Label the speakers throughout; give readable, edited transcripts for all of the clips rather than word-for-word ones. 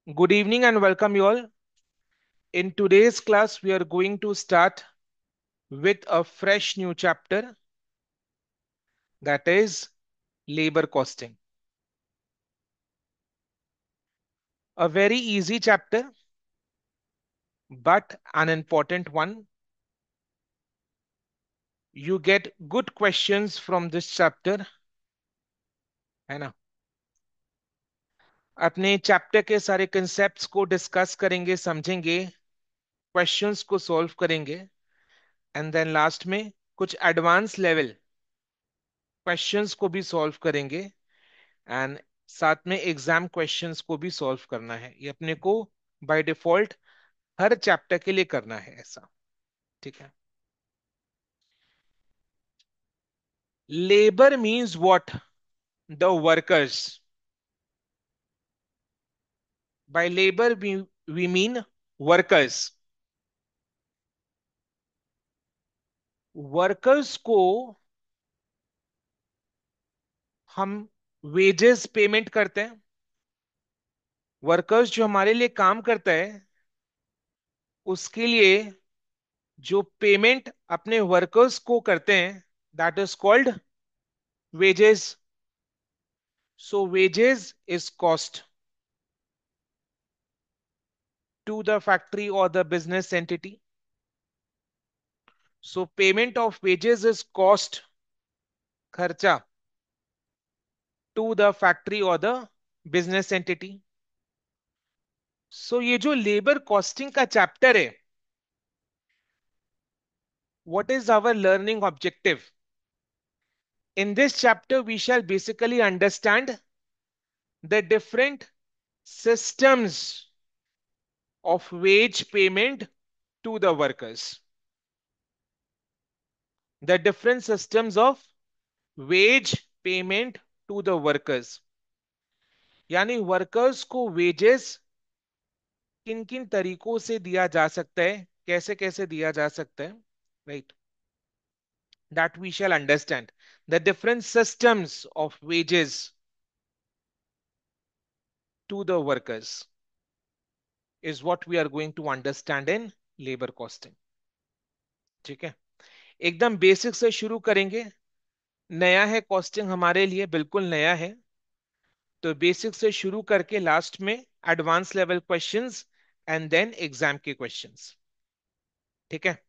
Speaker 1: Good evening and welcome you all. In today's class, we are going to start with a fresh new chapter, that is labor costing. A very easy chapter, but an important one. You get good questions from this chapter, है ना? अपने chapter के सारे concepts को discuss करेंगे, समझेंगे, questions को solve करेंगे एंड देन लास्ट में कुछ एडवांस लेवल क्वेश्चंस को भी सॉल्व करेंगे एंड साथ में एग्जाम क्वेश्चंस को भी सॉल्व करना है। ये अपने को बाय डिफॉल्ट हर चैप्टर के लिए करना है ऐसा। ठीक है। Labour means what? The workers. By labour we mean workers. Workers को हम वेजेस पेमेंट करते हैं। वर्कर्स जो हमारे लिए काम करता है उसके लिए जो पेमेंट अपने वर्कर्स को करते हैं that is called wages. So wages is cost to the factory or the business entity. So payment of wages is cost, kharcha, to the factory or the business entity. So ये जो labour costing का chapter है, what is our learning objective? In this chapter, we shall basically understand the different systems of wage payment to the workers. The different systems of wage payment to the workers. यानी workers को wages किन किन तरीकों से दिया जा सकता है, कैसे कैसे दिया जा सकता है, right? That we shall understand the different systems of wages to the workers is what we are going to understand in labour costing. ठीक है। एकदम बेसिक से शुरू करेंगे। नया है कॉस्टिंग हमारे लिए, बिल्कुल नया है। तो बेसिक से शुरू करके लास्ट में advance level questions and then exam के क्वेश्चंस। ठीक है।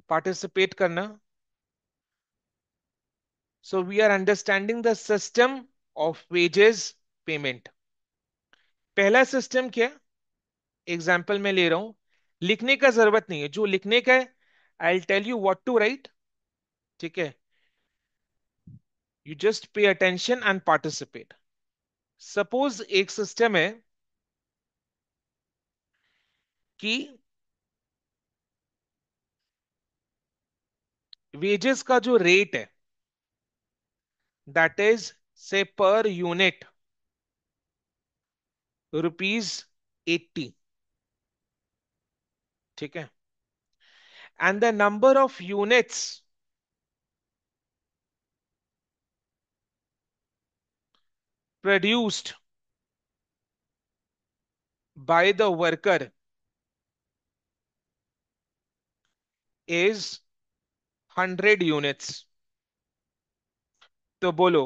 Speaker 1: पार्टिसिपेट करना। So we are understanding the system of wages payment. पहला सिस्टम क्या? एग्जाम्पल में ले रहा हूं, लिखने का जरूरत नहीं है, जो लिखने का है I tell you what to write. ठीक है। You just pay attention and participate. Suppose एक सिस्टम है कि वेजेस का जो रेट है दैट इज से पर यूनिट ₹80। ठीक है। And the number of units produced by the worker is 100 units. तो बोलो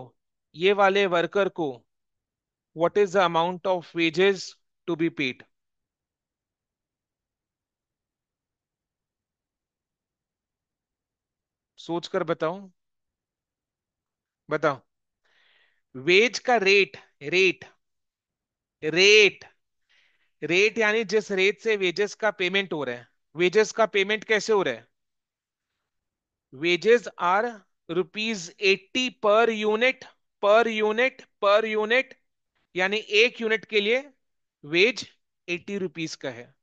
Speaker 1: ये वाले वर्कर को what is the amount of wages to be paid? सोच कर बताओ, बताओ। वेज का रेट, रेट, रेट, रेट यानी जिस रेट से वेजेस का पेमेंट हो रहा है। वेजेस का पेमेंट कैसे हो रहा है? Wages are ₹80 per unit, per unit, per unit. यानी एक यूनिट के लिए वेज ₹80 का है।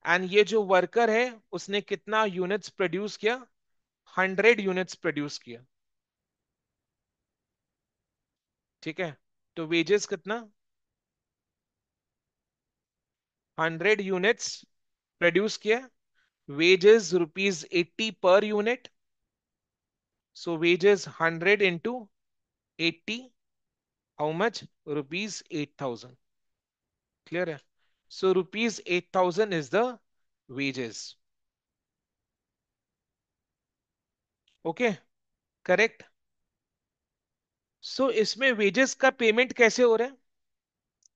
Speaker 1: एंड ये जो वर्कर है उसने कितना यूनिट्स प्रोड्यूस किया? 100 यूनिट्स प्रोड्यूस किया। ठीक है। तो वेजेस कितना? 100 यूनिट्स प्रोड्यूस किया। Wages ₹80 per unit. So wages 100 into 80 how much? ₹8,000। Clear है? So ₹8,000 is the wages. Okay, correct. So इसमें वेजेस का पेमेंट कैसे हो रहा है?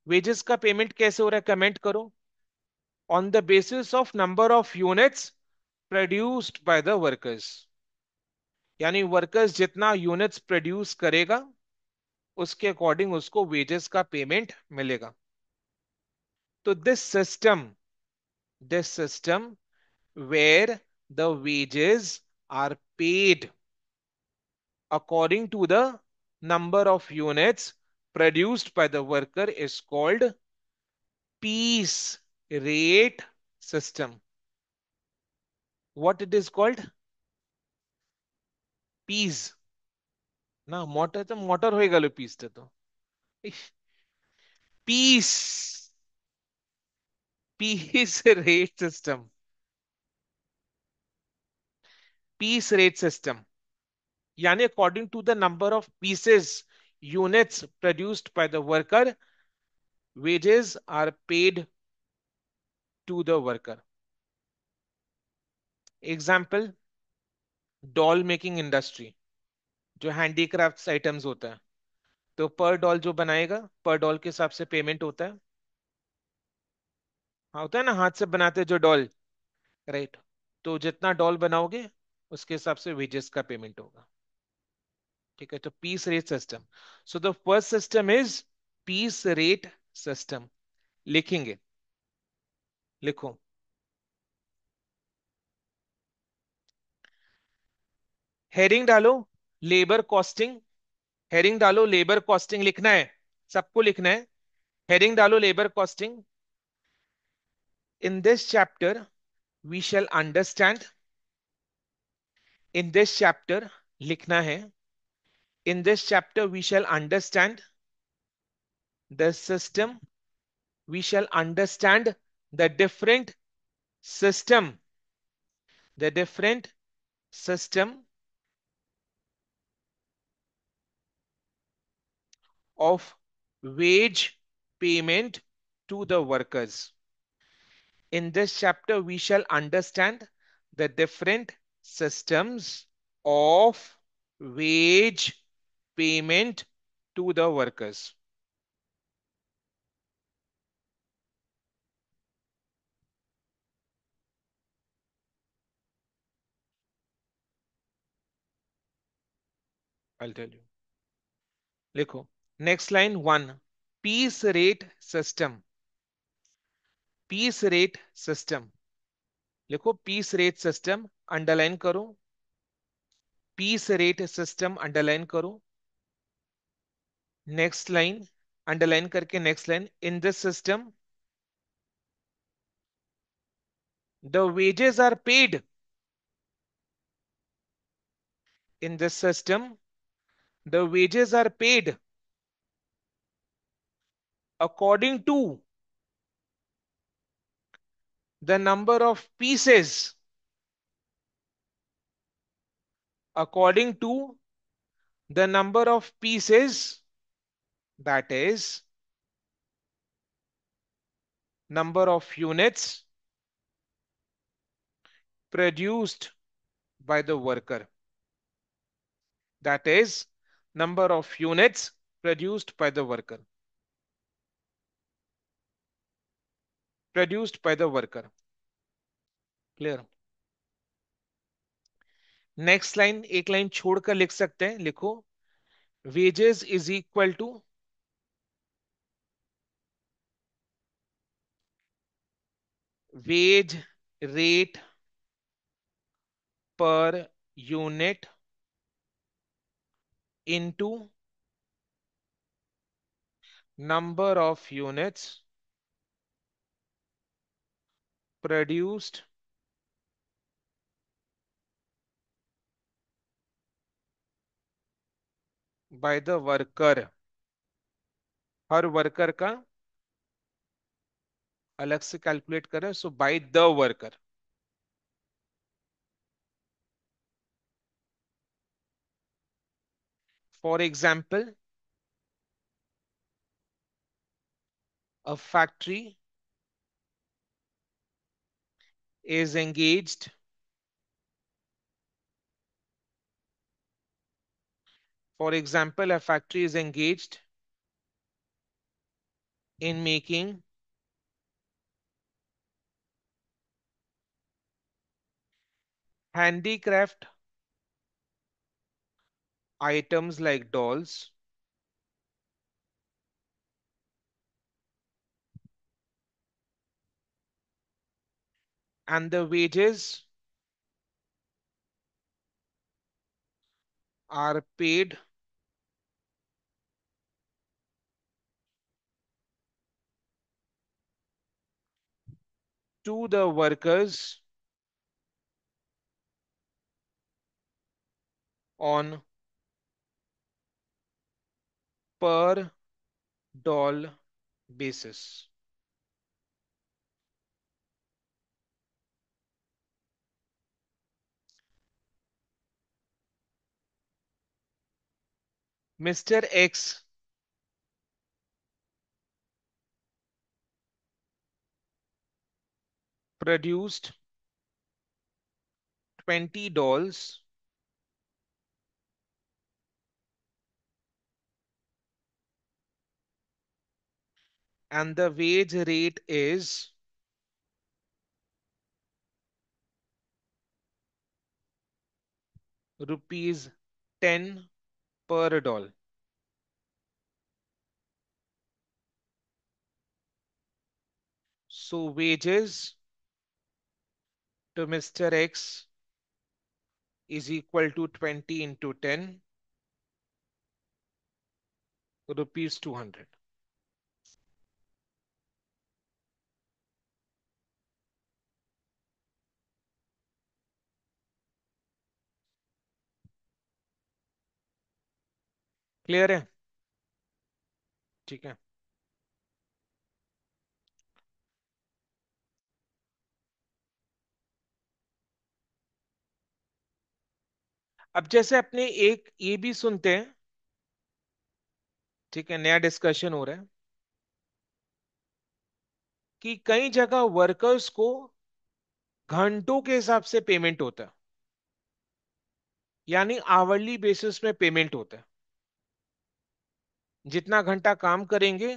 Speaker 1: वेजेस का पेमेंट कैसे हो रहा है, कमेंट करो। On the basis of number of units produced by the workers. यानी वर्कर्स जितना यूनिट्स प्रोड्यूस करेगा उसके अकॉर्डिंग उसको वेजेस का पेमेंट मिलेगा। तो this system where the wages are paid according to the number of units produced by the worker is called piece rate system. What it is called? Piece ना, motor तो motor होएगा लो, piece तो piece piece rate system. Piece rate system यानी according to the number of pieces units produced by the worker wages are paid to the worker। Example, doll making industry, जो handicrafts items होता है, तो पर doll जो बनाएगा पर doll के हिसाब से पेमेंट होता है। हाँ, होता है ना, हाथ से बनाते हैं जो डॉल, राइट। तो जितना डॉल बनाओगे उसके हिसाब से वेजेस का पेमेंट होगा। ठीक है, तो piece rate system. So the first system is piece rate system. लिखेंगे, लिखो। हेडिंग डालो, लेबर कॉस्टिंग। हेडिंग डालो, लेबर कॉस्टिंग लिखना है, सबको लिखना है। हेडिंग डालो, labour costing. In this chapter we shall understand. In this chapter लिखना है, in this chapter we shall understand the system, we shall understand the different system, the different system of wage payment to the workers. In this chapter, we shall understand the different systems of wage payment to the workers. I'll tell you. लिखो, next line one, piece rate system. Piece rate system. लिखो piece rate system, underline करो। Piece rate system underline करो। Next line, underline करके next line, in this system the wages are paid. In this system the wages are paid according to the number of pieces. According to the number of pieces, that is number of units produced by the worker, that is number of units produced by the worker, produced by the worker। Clear? Next line, एक line छोड़कर लिख सकते हैं, लिखो wages is equal to wage rate per unit into number of units produced by the worker. हर worker का अलग से कैलकुलेट करें, so by the worker. For example, A factory is engaged, for example, a factory is engaged in making handicraft items like dolls, and the wages are paid to the workers on per doll basis. Mr. X produced 20 dolls and the wage rate is rupees 10 per doll. So wages to Mr. X is equal to 20 into 10, rupees 200. Clear है? ठीक है। अब जैसे अपने एक ये भी सुनते हैं, ठीक है, नया डिस्कशन हो रहा है कि कई जगह वर्कर्स को घंटों के हिसाब से पेमेंट होता है, यानी आवरली बेसिस में पेमेंट होता है। जितना घंटा काम करेंगे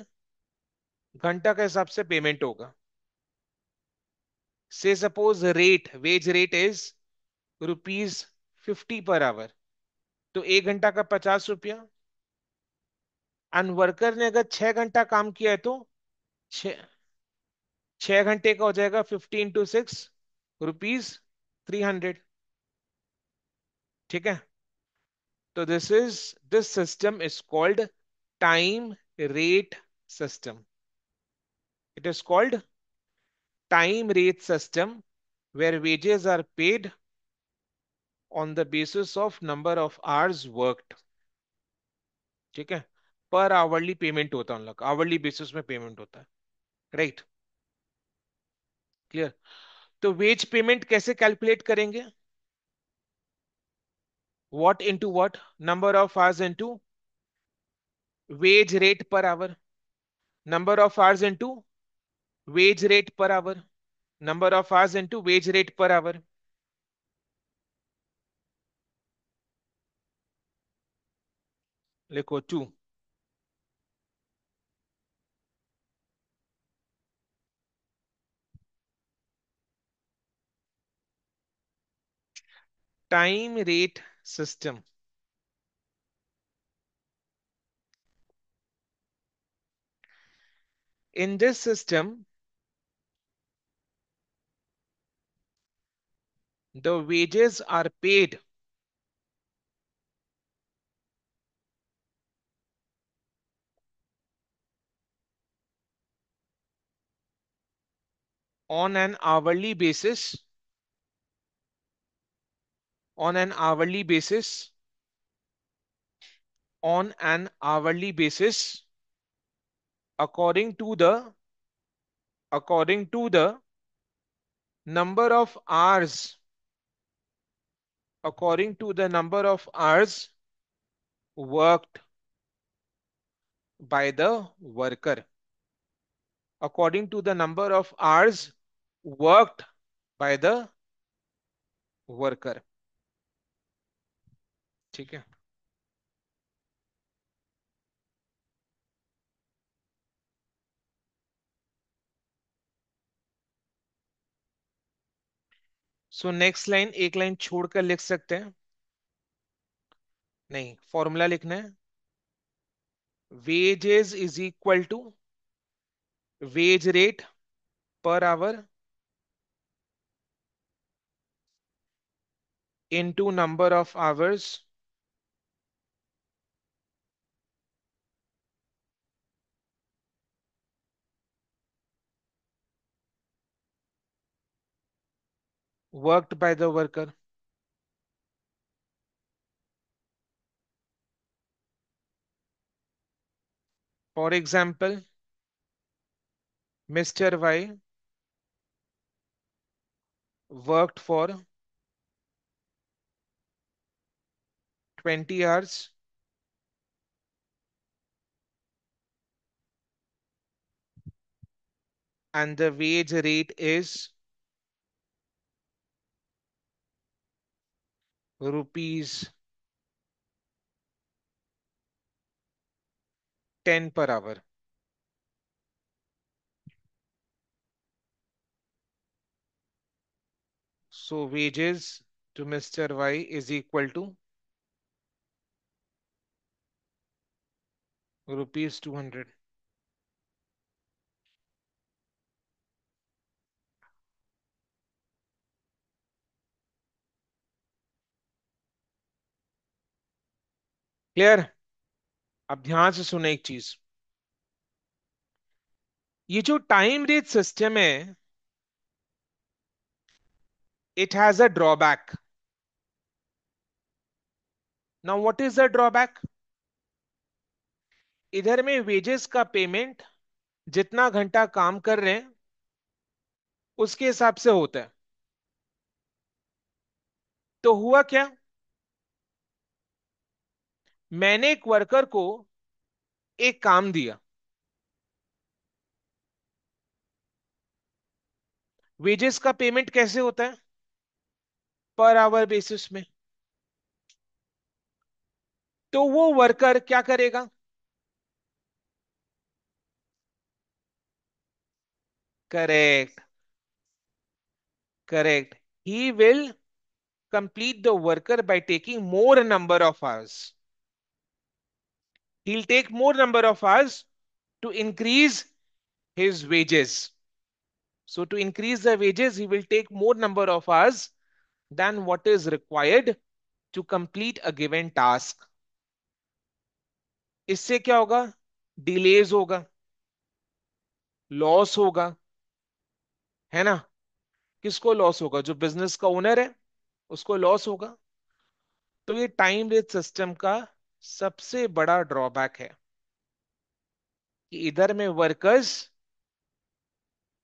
Speaker 1: घंटा के हिसाब से पेमेंट होगा। से suppose rate wage rate is rupees 50 per hour, तो 1 घंटा का 50 रुपया। एंड वर्कर ने अगर 6 घंटा काम किया है तो 6 घंटे का हो जाएगा 50 into 6, रुपीज 300। ठीक है, तो this system is called time rate system. It is called time rate system where wages are paid on the basis of number of hours worked। ठीक है, पर आवरली पेमेंट होता है, उन लोग आवरली बेसिस में पेमेंट होता है। Right, clear. तो वेज पेमेंट कैसे कैलकुलेट करेंगे? What into what? Number of hours into veg rate per our. Number of hours into veg rate per our. Number of hours into veg rate per our. लिखो 2। Time rate system. In this system, the wages are paid on an hourly basis, on an hourly basis, on an hourly basis, according to the number of hours, according to the number of hours worked by the worker। according to the number of hours worked by the worker. ठीक है. So next line एक line छोड़कर लिख सकते हैं. नहीं, formula लिखना है. Wages is equal to wage rate per hour into number of hours worked by the worker. For example, mister Y worked for 20 hours and the wage rate is rupees 10 per hour. So wages to Mr. Y is equal to rupees 200. Clear? अब ध्यान से सुने एक चीज. ये जो time rate system है, it has a drawback. Now what is the drawback? इधर में वेजेस का पेमेंट जितना घंटा काम कर रहे हैं उसके हिसाब से होता है. तो हुआ क्या? मैंने एक वर्कर को एक काम दिया. वेजेस का पेमेंट कैसे होता है? पर आवर बेसिस में. तो वो वर्कर क्या करेगा? Correct. Correct. He will complete the worker by taking more number of hours. He'll take more number of hours to increase his wages. So to increase the wages, he will take more number of hours than what is required to complete a given task. इससे क्या होगा? Delays होगा, loss होगा, है ना? किसको loss होगा? जो बिजनेस का ओनर है उसको लॉस होगा. तो ये टाइम बेस्ड सिस्टम का सबसे बड़ा ड्रॉबैक है कि इधर में वर्कर्स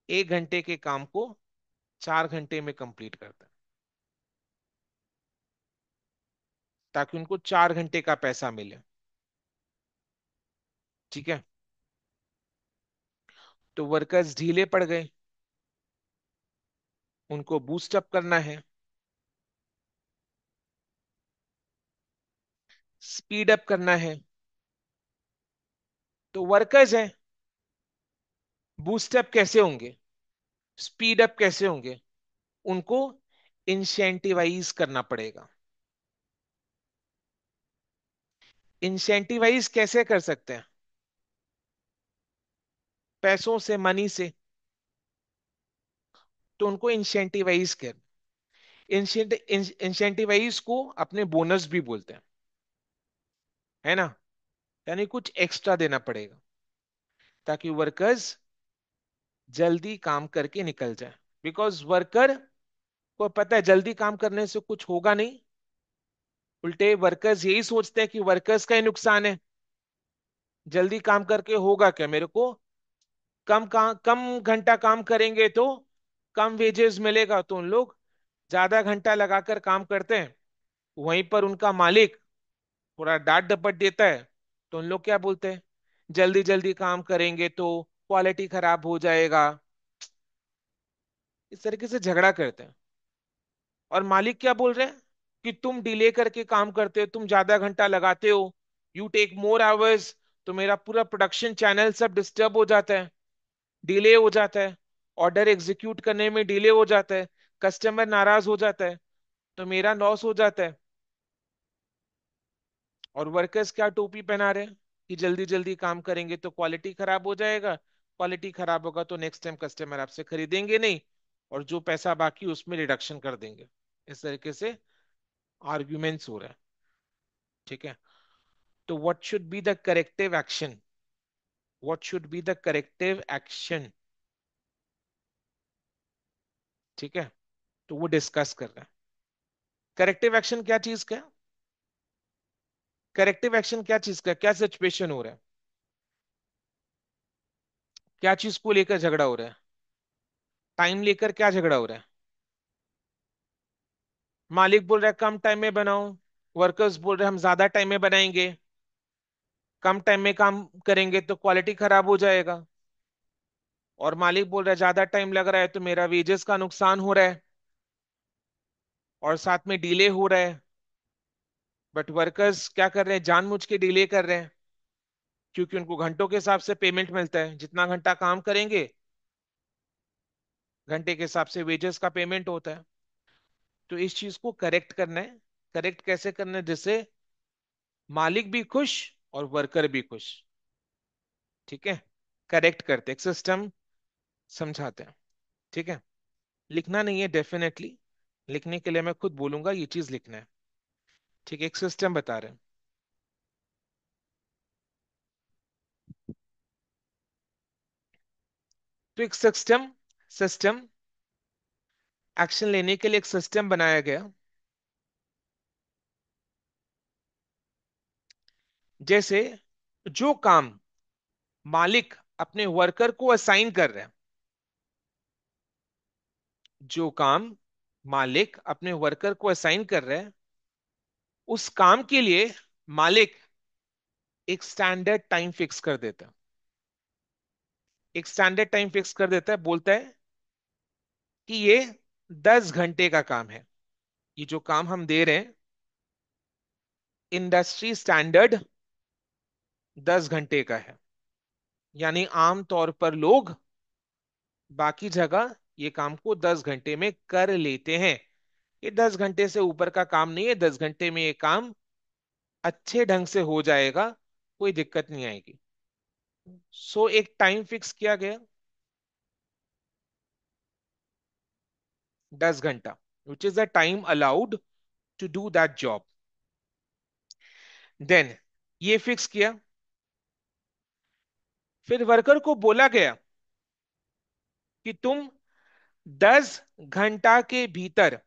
Speaker 1: 1 घंटे के काम को 4 घंटे में कंप्लीट करते हैं ताकि उनको 4 घंटे का पैसा मिले. ठीक है. तो वर्कर्स ढीले पड़ गए, उनको बूस्ट अप करना है, स्पीड अप करना है. तो वर्कर्स हैं, बूस्ट अप कैसे होंगे, स्पीड अप कैसे होंगे? उनको इंसेंटिवाइज करना पड़ेगा. इंसेंटिवाइज कैसे कर सकते हैं? पैसों से, मनी से. तो उनको इंसेंटिवाइज कर, इंसेंटिवाइज को अपने बोनस भी बोलते हैं, है ना? यानी कुछ एक्स्ट्रा देना पड़ेगा ताकि वर्कर्स जल्दी काम करके निकल जाए. बिकॉज वर्कर को पता है जल्दी काम करने से कुछ होगा नहीं. उल्टे वर्कर्स यही सोचते हैं कि वर्कर्स का ही नुकसान है. जल्दी काम करके होगा क्या मेरे को? कम घंटा काम करेंगे तो कम वेजेस मिलेगा. तो उन लोग ज्यादा घंटा लगाकर काम करते हैं. वहीं पर उनका मालिक थोड़ा डांट डपट देता है. तो उन लोग क्या बोलते हैं? जल्दी जल्दी काम करेंगे तो क्वालिटी खराब हो जाएगा। इस तरीके से झगड़ा करते हैं। और मालिक क्या बोल रहे हैं कि तुम डिले करके काम करते हो, तुम ज्यादा घंटा लगाते हो, यू टेक मोर आवर्स। तो मेरा पूरा प्रोडक्शन चैनल सब डिस्टर्ब हो जाता है, डिले हो जाता है, ऑर्डर एग्जीक्यूट करने में डिले हो जाता है, कस्टमर नाराज हो जाता है, तो मेरा लॉस हो जाता है। और वर्कर्स क्या टोपी पहना रहे हैं कि जल्दी जल्दी काम करेंगे तो क्वालिटी खराब हो जाएगा, क्वालिटी खराब होगा तो नेक्स्ट टाइम कस्टमर आपसे खरीदेंगे नहीं, और जो पैसा बाकी उसमें रिडक्शन कर देंगे। इस तरीके से आर्ग्यूमेंट्स हो रहे हैं। ठीक है। तो what should be the corrective action? What should be the corrective action? ठीक है। तो वो डिस्कस कर रहे हैं। करेक्टिव एक्शन क्या चीज का? करेक्टिव एक्शन क्या चीज का, क्या सिचुएशन हो रहा है, क्या चीज को लेकर झगड़ा हो रहा है? टाइम लेकर क्या झगड़ा हो रहा है? मालिक बोल रहा है कम टाइम में बनाओ, वर्कर्स बोल रहे हैं हम ज्यादा टाइम में बनाएंगे, कम टाइम में काम करेंगे तो क्वालिटी खराब हो जाएगा। और मालिक बोल रहा है ज्यादा टाइम लग रहा है तो मेरा वेजेस का नुकसान हो रहा है और साथ में डिले हो रहा है। बट वर्कर्स क्या कर रहे हैं, जानबूझ के डिले कर रहे हैं, क्योंकि उनको घंटों के हिसाब से पेमेंट मिलता है, जितना घंटा काम करेंगे घंटे के हिसाब से वेजेस का पेमेंट होता है। तो इस चीज को करेक्ट करना है। करेक्ट कैसे करना है जिससे मालिक भी खुश और वर्कर भी खुश। ठीक है। करेक्ट करते, एक सिस्टम समझाते हैं। ठीक है। लिखना नहीं है डेफिनेटली, लिखने के लिए मैं खुद बोलूंगा ये चीज लिखना है। ठीक है, एक सिस्टम बता रहे हैं। तो एक सिस्टम सिस्टम एक्शन लेने के लिए एक सिस्टम बनाया गया। जैसे जो काम मालिक अपने वर्कर को असाइन कर रहे हैं, जो काम मालिक अपने वर्कर को असाइन कर रहे हैं, उस काम के लिए मालिक एक स्टैंडर्ड टाइम फिक्स कर देता है। एक स्टैंडर्ड टाइम फिक्स कर देता है, बोलता है कि ये 10 घंटे का काम है। ये जो काम हम दे रहे हैं इंडस्ट्री स्टैंडर्ड 10 घंटे का है। यानी आम तौर पर लोग बाकी जगह ये काम को 10 घंटे में कर लेते हैं। ये 10 घंटे से ऊपर का काम नहीं है, 10 घंटे में ये काम अच्छे ढंग से हो जाएगा, कोई दिक्कत नहीं आएगी। सो एक टाइम फिक्स किया गया, 10 घंटा, which is the time allowed to do that job. Then ये फिक्स किया, फिर वर्कर को बोला गया कि तुम 10 घंटा के भीतर,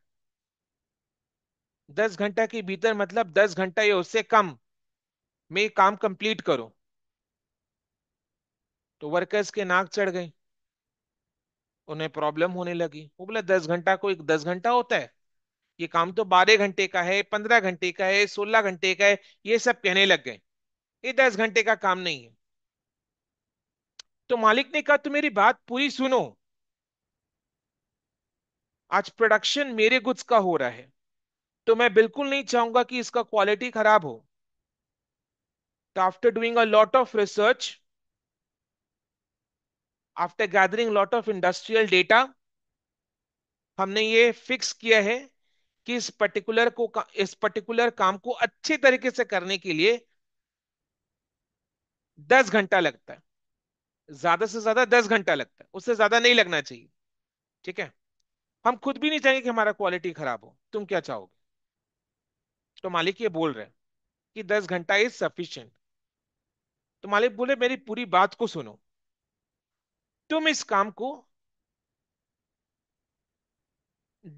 Speaker 1: 10 घंटा के भीतर मतलब 10 घंटा या उससे कम में काम कंप्लीट करो। तो वर्कर्स के नाक चढ़ गई, उन्हें प्रॉब्लम होने लगी। वो बोला 10 घंटा को एक 10 घंटा होता है, ये काम तो 12 घंटे का है, 15 घंटे का है, 16 घंटे का है, ये सब कहने लग गए। ये 10 घंटे का काम नहीं है। तो मालिक ने कहा, तो मेरी बात पूरी सुनो, आज प्रोडक्शन मेरे गुड्स का हो रहा है, तो मैं बिल्कुल नहीं चाहूंगा कि इसका क्वालिटी खराब हो। तो after doing a lot of research, after gathering lot of industrial data, हमने ये फिक्स किया है कि इस पर्टिकुलर काम को अच्छे तरीके से करने के लिए 10 घंटा लगता है। ज्यादा से ज्यादा 10 घंटा लगता है, उससे ज्यादा नहीं लगना चाहिए। ठीक है। हम खुद भी नहीं चाहेंगे कि हमारा क्वालिटी खराब हो, तुम क्या चाहोगे? तो मालिक ये बोल रहे हैं कि 10 घंटा इज सफिशिएंट। तो मालिक बोले मेरी पूरी बात को सुनो, तुम इस काम को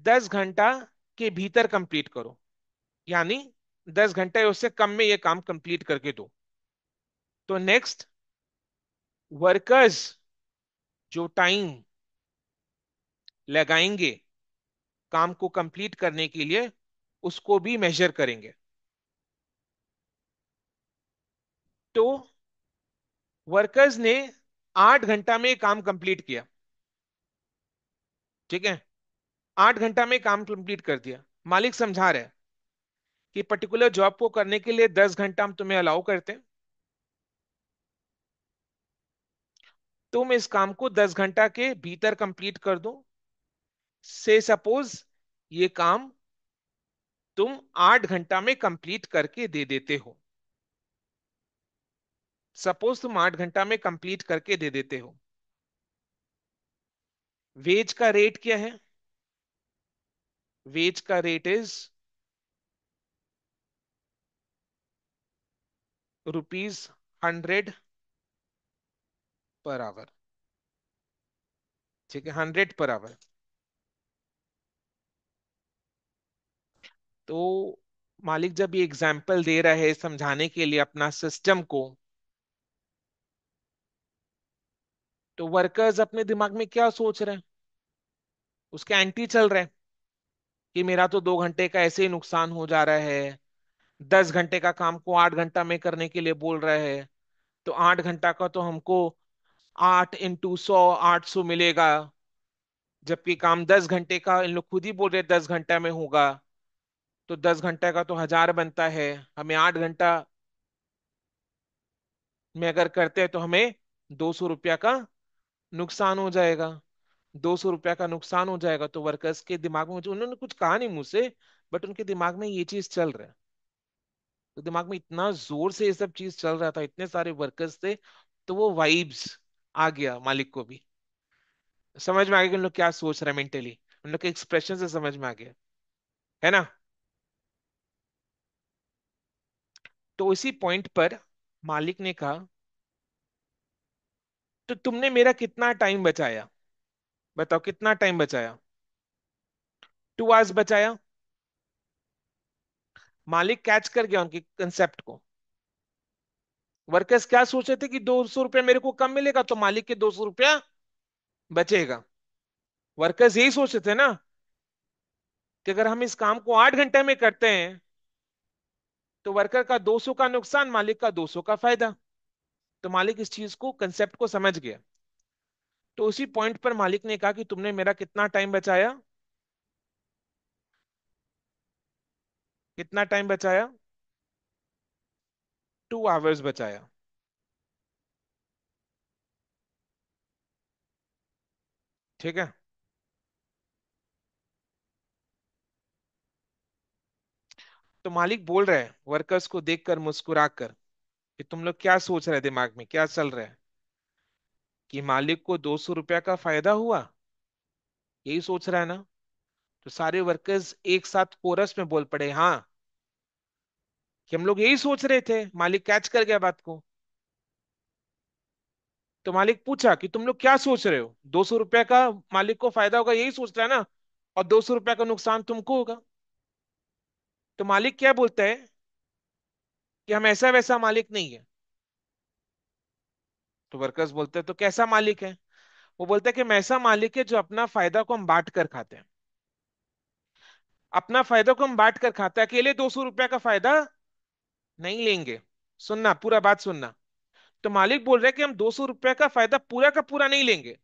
Speaker 1: 10 घंटा के भीतर कंप्लीट करो, यानी 10 घंटे उससे कम में ये काम कंप्लीट करके दो। तो नेक्स्ट वर्कर्स जो टाइम लगाएंगे काम को कंप्लीट करने के लिए, उसको भी मेजर करेंगे। तो वर्कर्स ने 8 घंटा में ये काम कंप्लीट किया। ठीक है, 8 घंटा में काम कंप्लीट कर दिया। मालिक समझा रहे हैं कि पर्टिकुलर जॉब को करने के लिए 10 घंटा हम तुम्हें अलाउ करते हैं। तुम इस काम को 10 घंटा के भीतर कंप्लीट कर दो। से सपोज ये काम तुम 8 घंटा में कंप्लीट करके दे देते हो। सपोज तुम 8 घंटा में कंप्लीट करके दे देते हो। वेज का रेट क्या है? वेज का रेट इज ₹100 पर आवर। ठीक है, 100 पर आवर। तो मालिक जब ये एग्जाम्पल दे रहा है समझाने के लिए अपना सिस्टम को, तो वर्कर्स अपने दिमाग में क्या सोच रहे हैं? उसके एंटी चल रहे हैं कि मेरा तो 2 घंटे का ऐसे ही नुकसान हो जा रहा है। 10 घंटे का काम को 8 घंटा में करने के लिए बोल रहा है। तो 8 घंटा का तो हमको 8 × 100 800 मिलेगा। जबकि काम 10 घंटे का इन लोग खुद ही बोल रहे हैं 10 घंटा में होगा। तो 10 घंटे का तो 1000 बनता है। हमें 8 घंटा में अगर करते हैं तो हमें ₹200 का नुकसान हो जाएगा। ₹200 का नुकसान हो जाएगा। तो वर्कर्स के दिमाग में, जो उन्होंने कुछ कहा नहीं मुंह से, बट उनके दिमाग में ये चीज चल रहा है। तो दिमाग में इतना जोर से ये सब चीज चल रहा था, इतने सारे वर्कर्स थे। तो वो वाइब्स आ गया मालिक को भी। समझ में आ गया कि उन लोग क्या सोच रहे हैं मेंटली। उन लोग के एक्सप्रेशन से समझ में आ गया, है ना। तो इसी पॉइंट पर मालिक ने कहा, तो तुमने मेरा कितना टाइम बचाया? बताओ कितना टाइम बचाया? 2 आवर्स बचाया। मालिक कैच कर गया उनकी कंसेप्ट को। वर्कर्स क्या सोच रहे थे कि ₹200 मेरे को कम मिलेगा तो मालिक के ₹200 बचेगा। वर्कर्स यही सोच रहे थे ना कि अगर हम इस काम को 8 घंटे में करते हैं तो वर्कर का 200 का नुकसान, मालिक का 200 का फायदा। तो मालिक इस चीज को, कंसेप्ट को समझ गया। तो उसी पॉइंट पर मालिक ने कहा कि तुमने मेरा कितना टाइम बचाया? कितना टाइम बचाया? 2 आवर्स बचाया। ठीक है। तो मालिक बोल रहे हैं वर्कर्स को देखकर मुस्कुरा कर कि तुम लोग क्या सोच रहे हैं, दिमाग में क्या चल रहा है कि मालिक को ₹200 का फायदा हुआ? यही सोच रहा है ना। तो सारे वर्कर्स एक साथ कोरस में बोल पड़े, हाँ, कि हम लोग यही सोच रहे थे। मालिक कैच कर गया बात को। तो मालिक पूछा कि तुम लोग क्या सोच रहे हो? ₹200 का मालिक को फायदा होगा, यही सोच रहा है ना। और ₹200 का नुकसान तुमको होगा। तो मालिक क्या बोलता है कि हम ऐसा वैसा मालिक नहीं है। तो वर्कर्स बोलते हैं तो कैसा मालिक है? वो बोलते हैं कि हम ऐसा मालिक है जो अपना फायदा को हम बांट कर खाते हैं। अपना फायदा को हम बांट कर खाते हैं, अकेले ₹200 का फायदा नहीं लेंगे। सुनना, पूरा बात सुनना। तो मालिक बोल रहे हैं कि हम ₹200 का फायदा पूरा का पूरा नहीं लेंगे।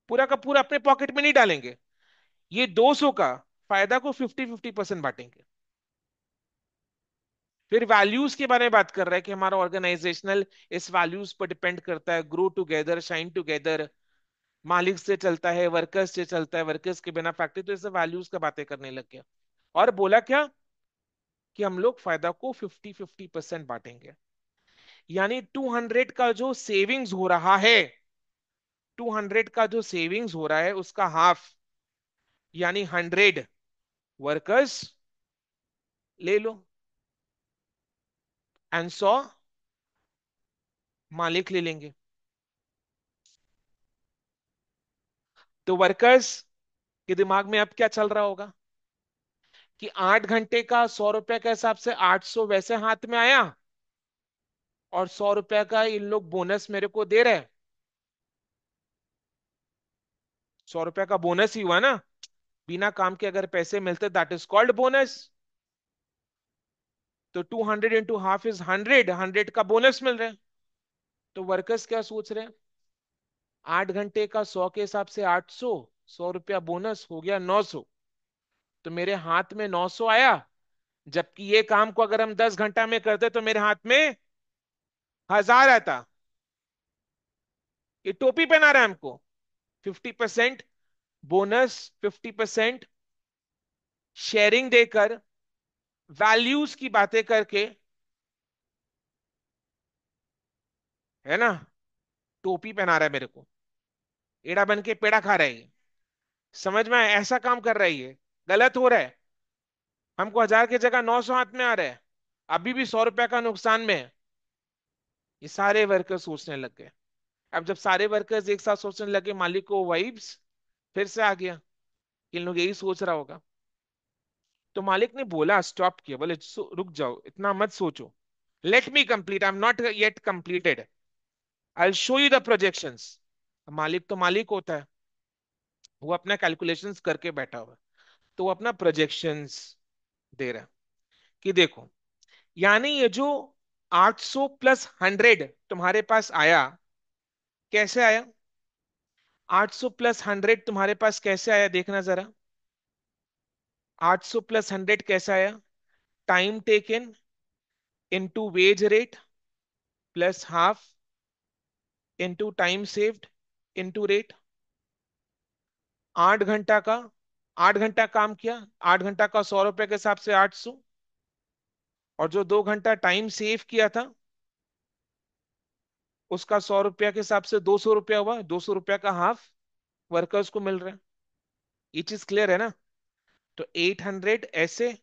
Speaker 1: पूरा का पूरा अपने पॉकेट में नहीं डालेंगे। ये 200 का फायदा को 50-50% बांटेंगे। फिर वैल्यूज के बारे में बात कर रहा है कि हमारा ऑर्गेनाइजेशनल इस वैल्यूज पर डिपेंड करता है। Grow together, shine together. मालिक से चलता है, वर्कर्स से चलता है, वर्कर्स के बिना फैक्ट्री। तो इसे वैल्यूज का बातें करने लग गया। और बोला क्या कि हम लोग फायदा को 50-50% बांटेंगे। यानी 200 का जो सेविंग्स हो रहा है, 200 का जो सेविंग्स हो रहा है उसका हाफ, यानी 100 वर्कर्स ले लो एंड 100 मालिक ले लेंगे। तो वर्कर्स के दिमाग में अब क्या चल रहा होगा कि 8 घंटे का ₹100 के हिसाब से 800 वैसे हाथ में आया, और ₹100 का इन लोग बोनस मेरे को दे रहे हैं। ₹100 का बोनस ही हुआ ना। बिना काम के अगर पैसे मिलते, दैट इज कॉल्ड बोनस। तो 200 इंटू हाफ इज 100, 100 का बोनस मिल रहा है। तो वर्कर्स क्या सोच रहे हैं 8 घंटे का 100 के हिसाब से 800, 100 रुपया बोनस हो गया 900। तो मेरे हाथ में 900 आया, जबकि ये काम को अगर हम 10 घंटा में करते तो मेरे हाथ में 1000 आता। ये टोपी पहना रहा है हमको। 50% बोनस, 50% शेयरिंग देकर, वैल्यूज की बातें करके, है ना, टोपी पहना रहा है मेरे को। एड़ा बन के पेड़ा खा रहा है ये। समझ में आया? ऐसा काम कर रहा है ये। गलत हो रहा है। हमको 1000 की जगह 900 हाथ में आ रहा है, अभी भी 100 रुपया का नुकसान में है। ये सारे वर्कर्स सोचने लग गए। अब जब सारे वर्कर्स एक साथ सोचने लगे, मालिक को वाइब्स फिर से आ गया। इन लोग यही सोच रहा होगा। तो मालिक ने बोला, स्टॉप किया, बोले रुक जाओ, इतना मत सोचो। Let me complete, I am not yet completed, I will show you the projections. मालिक तो मालिक होता है, वो अपना कैलकुलेशंस करके बैठा हुआ है। तो वो अपना प्रोजेक्शंस दे रहा है कि देखो, यानी ये जो 800 प्लस 100 तुम्हारे पास आया, कैसे आया? 800 प्लस 100 तुम्हारे पास कैसे आया, देखना जरा। 800 प्लस 100 कैसे आया? Time taken into wage rate plus half into time saved into rate. 8 घंटा का, 8 घंटा काम किया, 8 घंटा का 100 रुपए के हिसाब से 800। और जो 2 घंटा टाइम सेव किया था, उसका 100 रुपया के हिसाब से 200 रुपया हुआ। 200 रुपया का हाफ वर्कर्स को मिल रहा है। ये चीज क्लियर है ना? तो 800 ऐसे,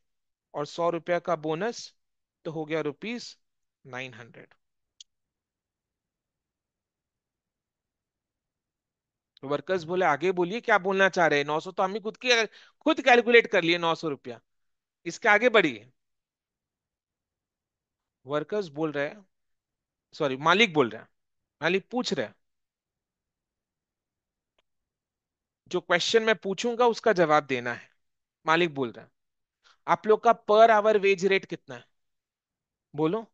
Speaker 1: और 100 रुपया का बोनस, तो हो गया ₹900। वर्कर्स बोले, आगे बोलिए क्या बोलना चाह रहे हैं। 900 तो हम ही खुद कैलकुलेट कर लिए, 900 रुपया। इसके आगे बढ़िए। वर्कर्स बोल रहे हैं, सॉरी मालिक बोल रहे हैं, मालिक पूछ रहे हैं, जो क्वेश्चन मैं पूछूंगा उसका जवाब देना है। मालिक बोल रहे हैं, आप लोग का पर आवर वेज रेट कितना है? बोलो।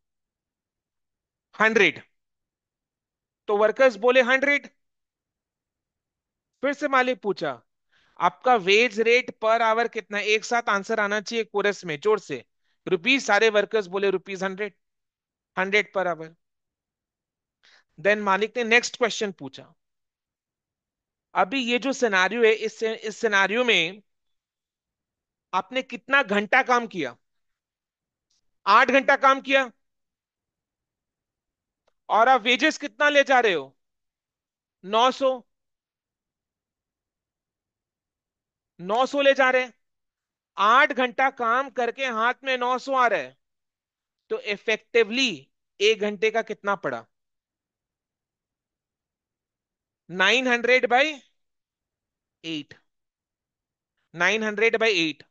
Speaker 1: 100। तो वर्कर्स बोले 100। फिर से मालिक पूछा, आपका वेज रेट पर आवर कितना है? एक साथ आंसर आना चाहिए कोरस में, जोर से। रुपीज। सारे वर्कर्स बोले ₹100। 100 पर आवर। देन मालिक ने नेक्स्ट क्वेश्चन पूछा। अभी ये जो सिनारियो है, इस सिनारियो में आपने कितना घंटा काम किया? 8 घंटा काम किया। और आप वेजेस कितना ले जा रहे हो? 900। 900 ले जा रहे हैं। 8 घंटा काम करके हाथ में 900 आ रहा है। तो इफेक्टिवली 1 घंटे का कितना पड़ा? 900/8। 900/8।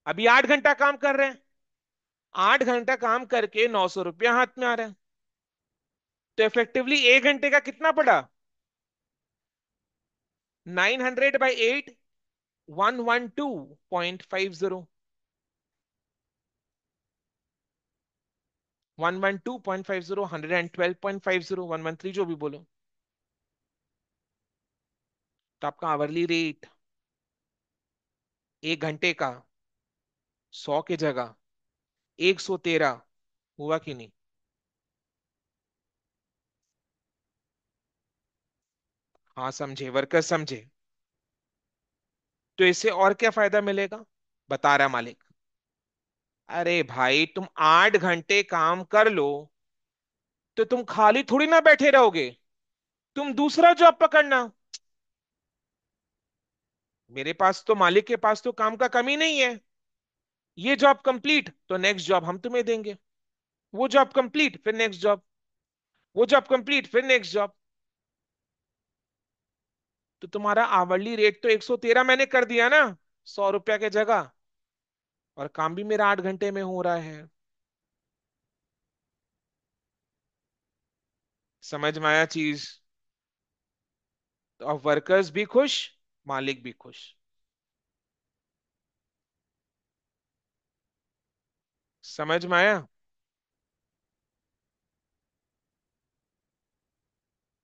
Speaker 1: अभी 8 घंटा काम कर रहे हैं। 8 घंटा काम करके 900 रुपया हाथ में आ रहा है। तो इफेक्टिवली 1 घंटे का कितना पड़ा? 900/8। 112.50। 112.50, 112.50, 113, जो भी बोलो। तो आपका आवरली रेट 1 घंटे का 100 की जगह 113 हुआ कि नहीं? हाँ समझे, वर्कर समझे। तो इससे और क्या फायदा मिलेगा, बता रहा मालिक। अरे भाई, तुम 8 घंटे काम कर लो तो तुम खाली थोड़ी ना बैठे रहोगे, तुम दूसरा जॉब पकड़ना। मेरे पास तो, मालिक के पास तो काम का कमी नहीं है। ये जॉब कंप्लीट तो नेक्स्ट जॉब हम तुम्हें देंगे। वो जॉब कंप्लीट फिर नेक्स्ट जॉब। वो जॉब कंप्लीट फिर नेक्स्ट जॉब। तो तुम्हारा आवरली रेट तो 113 मैंने कर दिया ना, 100 रुपया की जगह। और काम भी मेरा 8 घंटे में हो रहा है। समझ में आया चीज? तो अब वर्कर्स भी खुश, मालिक भी खुश। समझ में आया?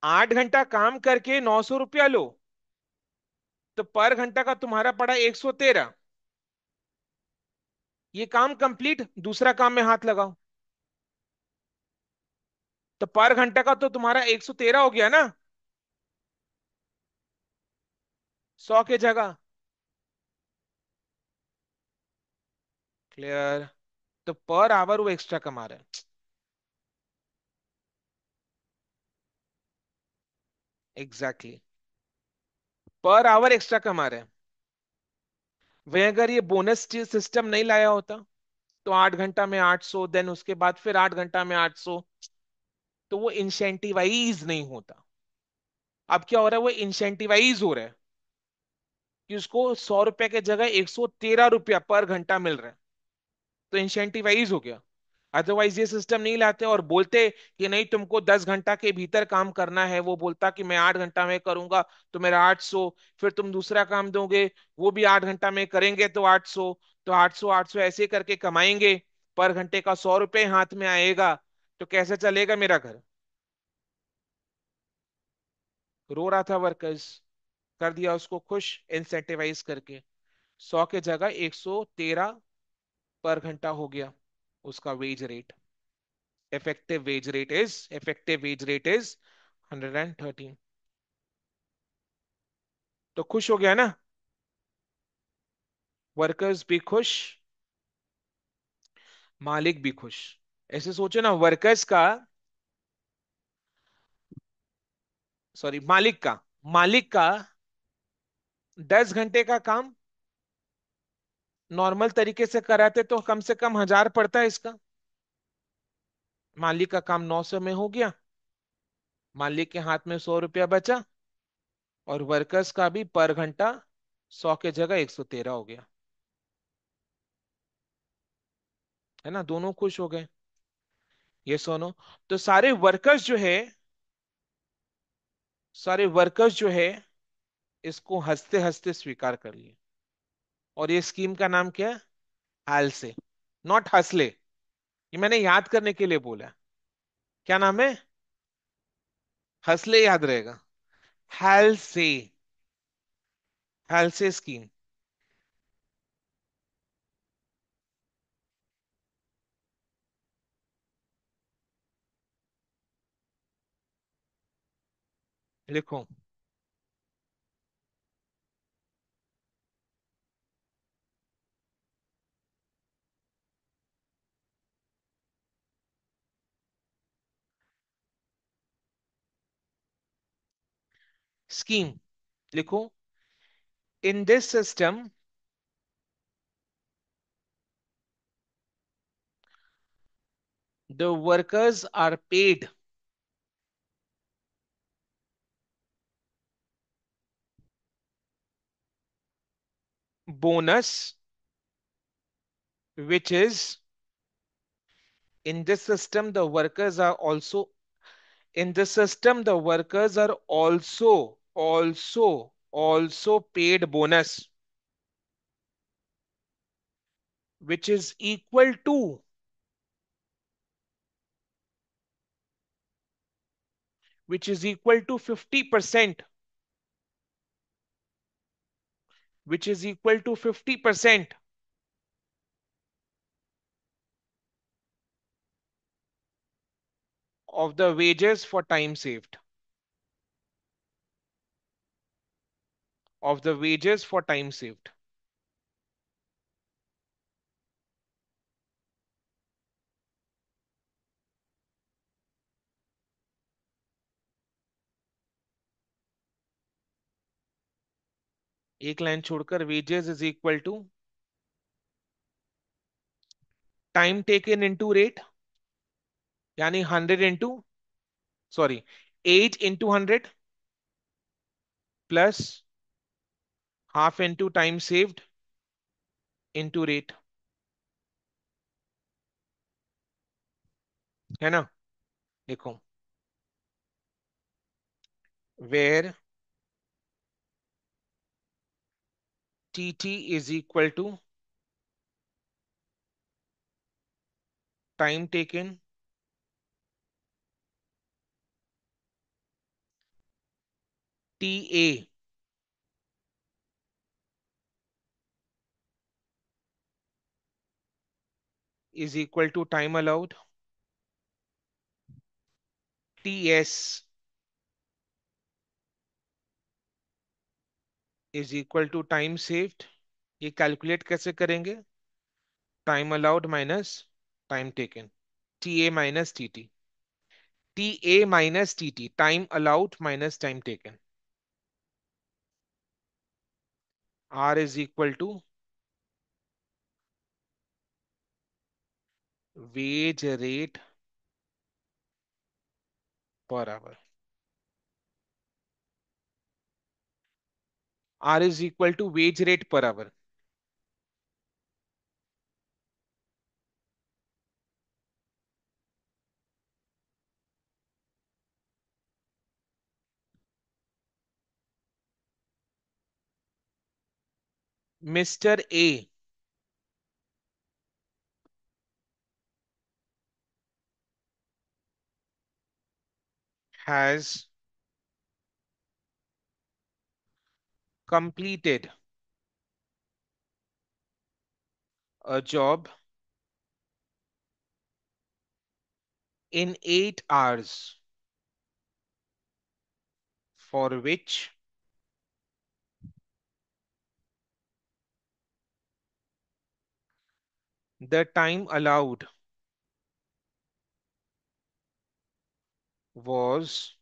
Speaker 1: 8 घंटा काम करके 900 रुपया लो, तो पर घंटा का तुम्हारा पड़ा 113। ये काम कंप्लीट, दूसरा काम में हाथ लगाओ। तो पर घंटा का तो तुम्हारा 113 हो गया ना, 100 के जगह। क्लियर? तो पर आवर वो एक्स्ट्रा कमा रहे हैं। Exactly exactly. Per hour extra कमा रहे हैं। वे अगर ये बोनस सिस्टम नहीं लाया होता, तो 8 घंटा में 800, देन उसके बाद फिर 8 घंटा में 800, तो वो इंसेंटिवाइज नहीं होता। अब क्या हो रहा है, वो इंसेंटिवाइज हो रहा है कि उसको 100 रुपए के जगह 113 रुपया पर घंटा मिल रहा है। तो इंसेंटिवाइज हो गया। अदरवाइज ये सिस्टम नहीं लाते और बोलते कि नहीं तुमको 10 घंटा के भीतर काम करना है, वो बोलता कि मैं 8 घंटा में करूंगा तो मेरा 800, फिर तुम दूसरा काम दोगे, वो भी 8 घंटा में करेंगे तो 800, तो 800 800 ऐसे करके कमाएंगे, पर घंटे का 100 रुपये हाथ में आएगा, तो कैसे चलेगा मेरा घर? रो रहा था वर्कर्स, कर दिया उसको खुश इंसेंटिवाइज करके। 100 के जगह 113 पर घंटा हो गया उसका wage rate. Effective wage rate is 113। तो खुश हो गया ना, वर्कर्स भी खुश, मालिक भी खुश। ऐसे सोचो ना, वर्कर्स का, सॉरी मालिक का 10 घंटे का काम नॉर्मल तरीके से कराते तो कम से कम 1000 पड़ता है इसका। मालिक का काम 900 में हो गया, मालिक के हाथ में 100 रुपया बचा, और वर्कर्स का भी पर घंटा 100 के जगह 113 हो गया। है ना, दोनों खुश हो गए। ये सुनो, तो सारे वर्कर्स जो है इसको हंसते हंसते स्वीकार कर लिए। और ये स्कीम का नाम क्या है? हाल से, नॉट हंसले। ये मैंने याद करने के लिए बोला। क्या नाम है? हंसले याद रहेगा। हाल से, हाल से स्कीम। लिखो। स्कीम लिखो। In this system, the workers are paid bonus, which is, in this system the workers are also, in this system the workers are also paid bonus, which is equal to, which is equal to 50%, which is equal to 50% of the wages for time saved, of the wages for time saved। एक line छोड़कर, wages is equal to time taken into rate, यानी 100 into, sorry, H into 100 plus half into time saved into rate. है ना? देखो, where T T is equal to time taken TA is equal to time allowed. TS is equal to time saved. ये calculate कैसे करेंगे? Time allowed minus time taken, TA minus TT, TA minus TT, time allowed minus time taken. R is equal to veg rate per our. R is equal to wage rate per hour. Mr. A has completed a job in 8 hours for which the time allowed was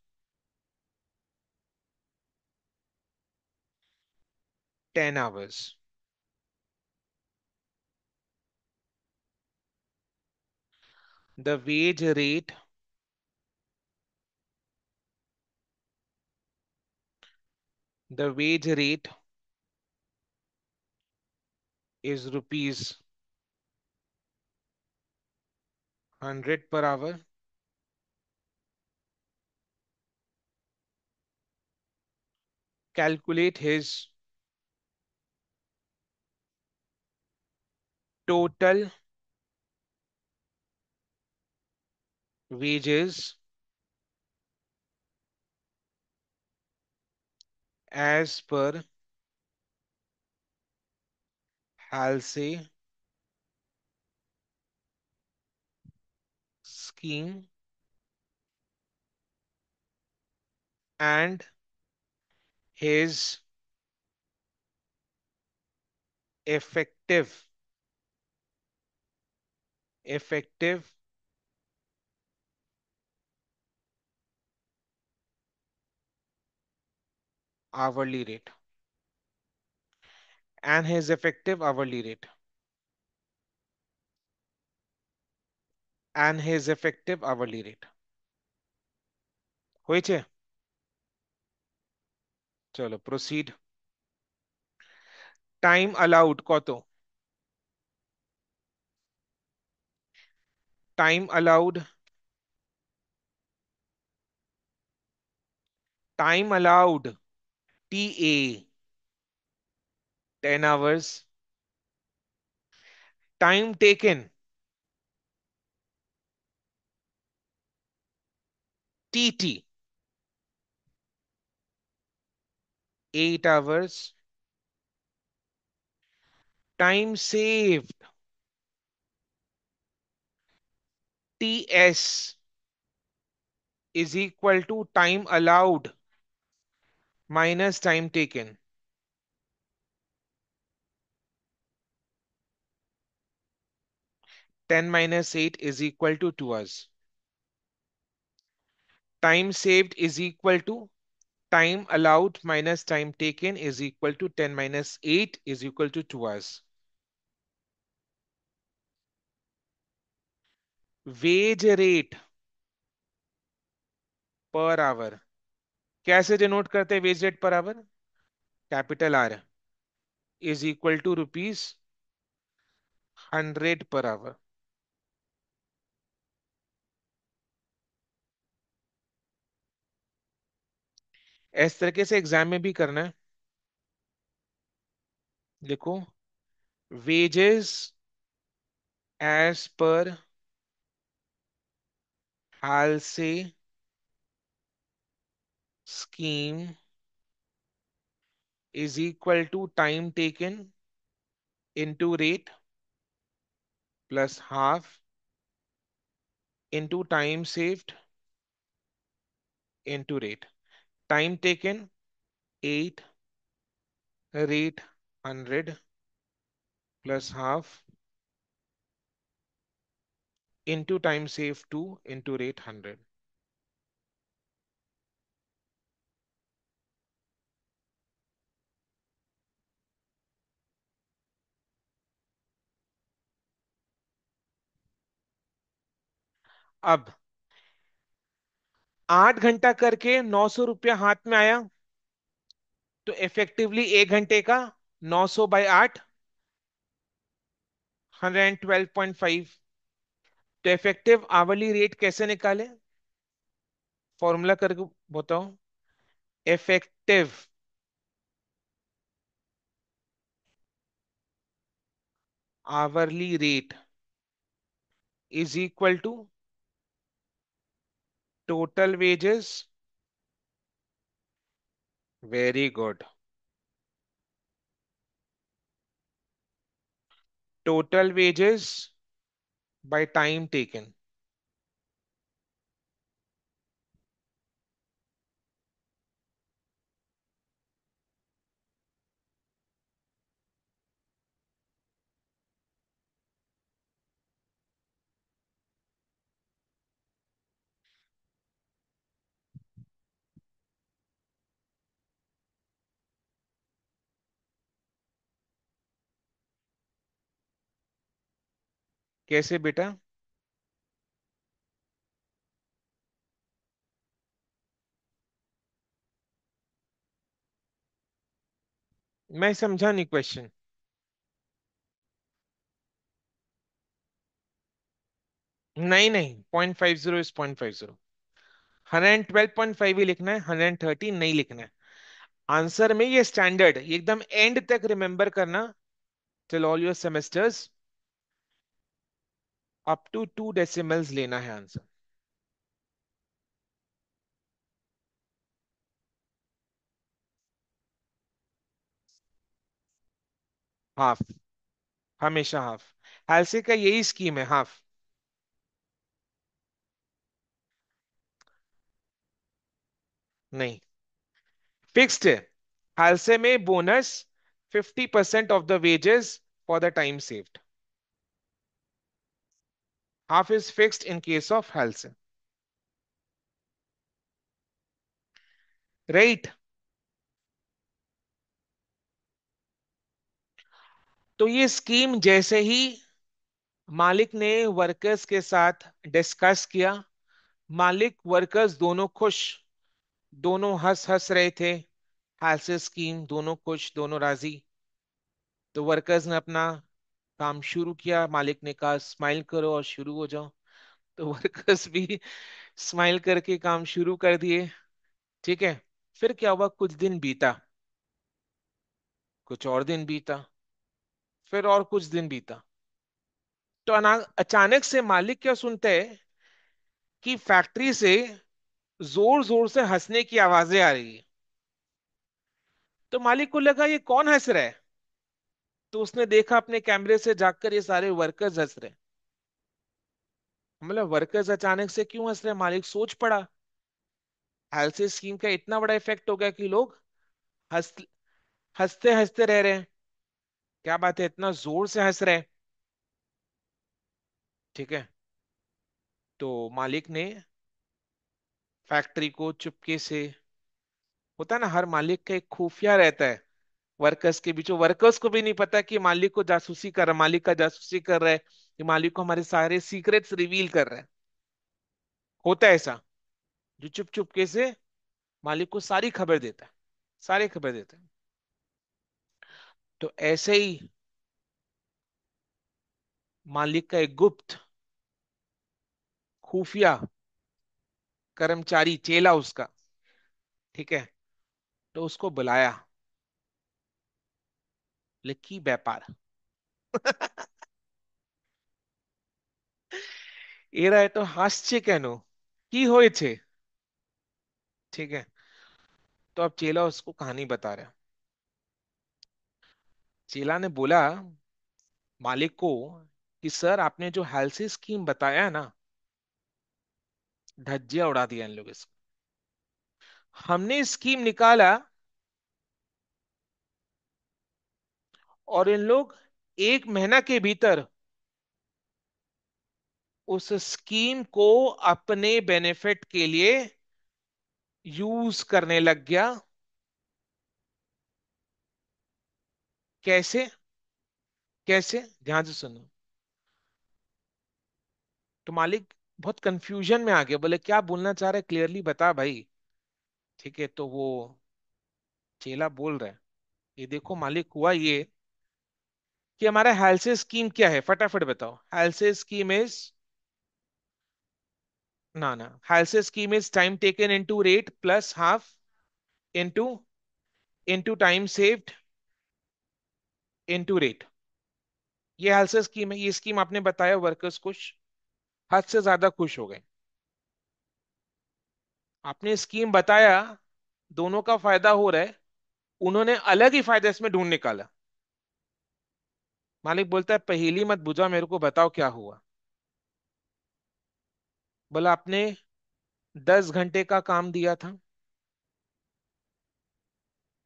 Speaker 1: 10 hours. The wage rate the wage rate is rupees 100 per hour. Calculate his total wages as per Halsey scheme and his effective effective hourly rate and his effective hourly rate and his effective hourly rate. হয়েছে? চলো proceed. Time allowed কত? Time allowed time allowed TA 10 hours. Time taken TT 8 hours. Time saved TS is equal to time allowed minus time taken. 10 minus 8 is equal to 2 hours. Time saved is equal to time allowed minus time taken is equal to 10 minus 8 is equal to 2 hours. Wage rate per hour. कैसे denote करते हैं wage rate per hour? Capital R is equal to rupees 100 per our. इस तरीके से exam में भी करना है. लिखो wages as per Halsey scheme is equal to time taken into rate plus half into time saved into rate. Time taken 8, rate 100 plus half into time save 2 into rate 100. अब 8 घंटा करके 900 रुपया हाथ में आया, तो इफेक्टिवली 1 घंटे का 900/8, 112.5. तो इफेक्टिव आवरली रेट कैसे निकाले? फॉर्मूला करके बताओ. Effective hourly rate is equal to total wages. Very good. Total wages by time taken. कैसे बेटा? मैं समझा नहीं क्वेश्चन. नहीं नहीं, 0.50 इज 0.50. 112.5 ही लिखना है, 113 नहीं लिखना है. आंसर में ये स्टैंडर्ड एकदम एंड तक रिमेंबर करना. Till all your semesters up to 2 decimals लेना है आंसर. हाफ. हमेशा हाफ. एलसी का यही स्कीम है, हाफ. नहीं, फिक्स्ड है. हालसे में bonus 50% of the wages for the time saved. Half is fixed in case of Halsey. Right. तो ये स्कीम जैसे ही मालिक ने वर्कर्स के साथ डिस्कस किया, मालिक वर्कर्स दोनों खुश, दोनों हंस हंस रहे थे. हालसे स्कीम, दोनों खुश, दोनों राजी. तो वर्कर्स ने अपना काम शुरू किया. मालिक ने कहा स्माइल करो और शुरू हो जाओ. तो वर्कर्स भी स्माइल करके काम शुरू कर दिए. ठीक है. फिर क्या हुआ? कुछ दिन बीता, कुछ और दिन बीता, फिर और कुछ दिन बीता. तो अचानक से मालिक क्या सुनते हैं कि फैक्ट्री से जोर जोर से हंसने की आवाजें आ रही है. तो मालिक को लगा ये कौन हंस रहा है. तो उसने देखा अपने कैमरे से जाकर, ये सारे वर्कर्स हंस रहे हैं. मतलब वर्कर्स अचानक से क्यों हंस रहे हैं? मालिक सोच पड़ा. हेल्थ स्कीम का इतना बड़ा इफेक्ट हो गया कि लोग हंस हंसते हंसते रह रहे हैं. क्या बात है, इतना जोर से हंस रहे हैं. ठीक है. तो मालिक ने फैक्ट्री को चुपके से, होता है ना हर मालिक का एक खुफिया रहता है वर्कर्स के बीच. वर्कर्स को भी नहीं पता कि मालिक को जासूसी कर रहा, मालिक का जासूसी कर रहा है, कि मालिक को हमारे सारे सीक्रेट्स रिवील कर रहा है. होता है ऐसा, जो चुप चुपके से मालिक को सारी खबर देता है, सारी खबर देता है. तो ऐसे ही मालिक का एक गुप्त खुफिया कर्मचारी, चेला उसका, ठीक है, तो उसको बुलाया. लिखी व्यापार. এরা এত হাসছে কেন, কি হয়েছে? ठीक है. तो अब चेला उसको कहानी बता रहा है. चेला ने बोला मालिक को कि सर आपने जो हेल्थ स्कीम बताया ना, धज्जियां उड़ा दिया इन लोग इसको। हमने स्कीम निकाला और इन लोग 1 महीना के भीतर उस स्कीम को अपने बेनिफिट के लिए यूज करने लग गया। कैसे? कैसे? ध्यान से सुनो। तो मालिक बहुत कंफ्यूजन में आ गया, बोले क्या बोलना चाह रहे, क्लियरली बता भाई। ठीक है, तो वो चेला बोल रहा है, ये देखो मालिक, हुआ ये कि हमारा हेल्थ स्कीम क्या है, फटाफट बताओ। हेल्थ स्कीम इज, ना ना, health scheme is time taken into rate plus half into into time saved into rate. ये हेल्थ स्कीम है। ये स्कीम आपने बताया, वर्कर्स खुश, हद से ज्यादा खुश हो गए। आपने स्कीम बताया, दोनों का फायदा हो रहा है, उन्होंने अलग ही फायदा इसमें ढूंढ निकाला। मालिक बोलता है पहेली मत बुझा, मेरे को बताओ क्या हुआ। बोला आपने 10 घंटे का काम दिया था,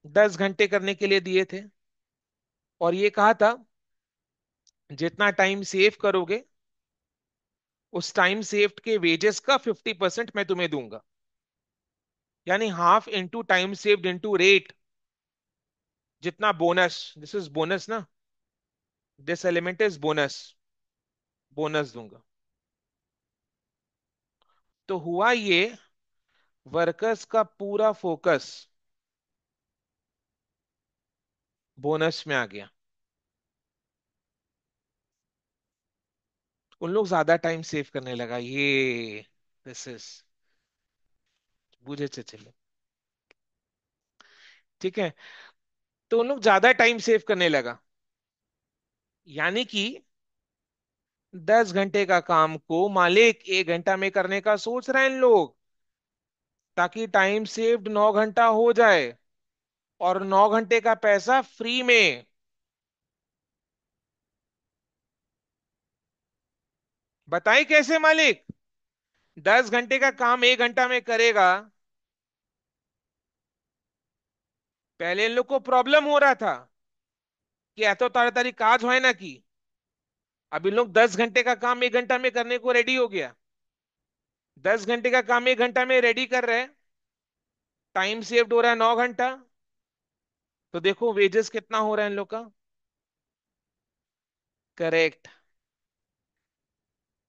Speaker 1: 10 घंटे करने के लिए दिए थे, और ये कहा था जितना टाइम सेव करोगे उस टाइम सेव्ड के वेजेस का 50% मैं तुम्हें दूंगा। यानी half into time saved into rate, जितना बोनस, दिस इज बोनस ना, this element is bonus, bonus दूंगा। तो हुआ ये, वर्कर्स का पूरा फोकस बोनस में आ गया। उन लोग ज्यादा टाइम सेव करने लगा, ये दिस इज, बुझे चले। ठीक है, तो उन लोग ज्यादा टाइम सेव करने लगा। यानी कि 10 घंटे का काम को मालिक 1 घंटा में करने का सोच रहे हैं इन लोग, ताकि टाइम सेव्ड 9 घंटा हो जाए और 9 घंटे का पैसा फ्री में। बताइए कैसे मालिक? 10 घंटे का काम 1 घंटा में करेगा। पहले इन लोग को प्रॉब्लम हो रहा था कि एत ताड़ाताड़ी काज है ना की। अब इन लोग 10 घंटे का काम 1 घंटा में करने को रेडी हो गया। 10 घंटे का काम 1 घंटा में रेडी कर रहे हैं, टाइम सेव्ड हो रहा है 9 घंटा। तो देखो वेजेस कितना हो रहा है इन लोग का। करेक्ट।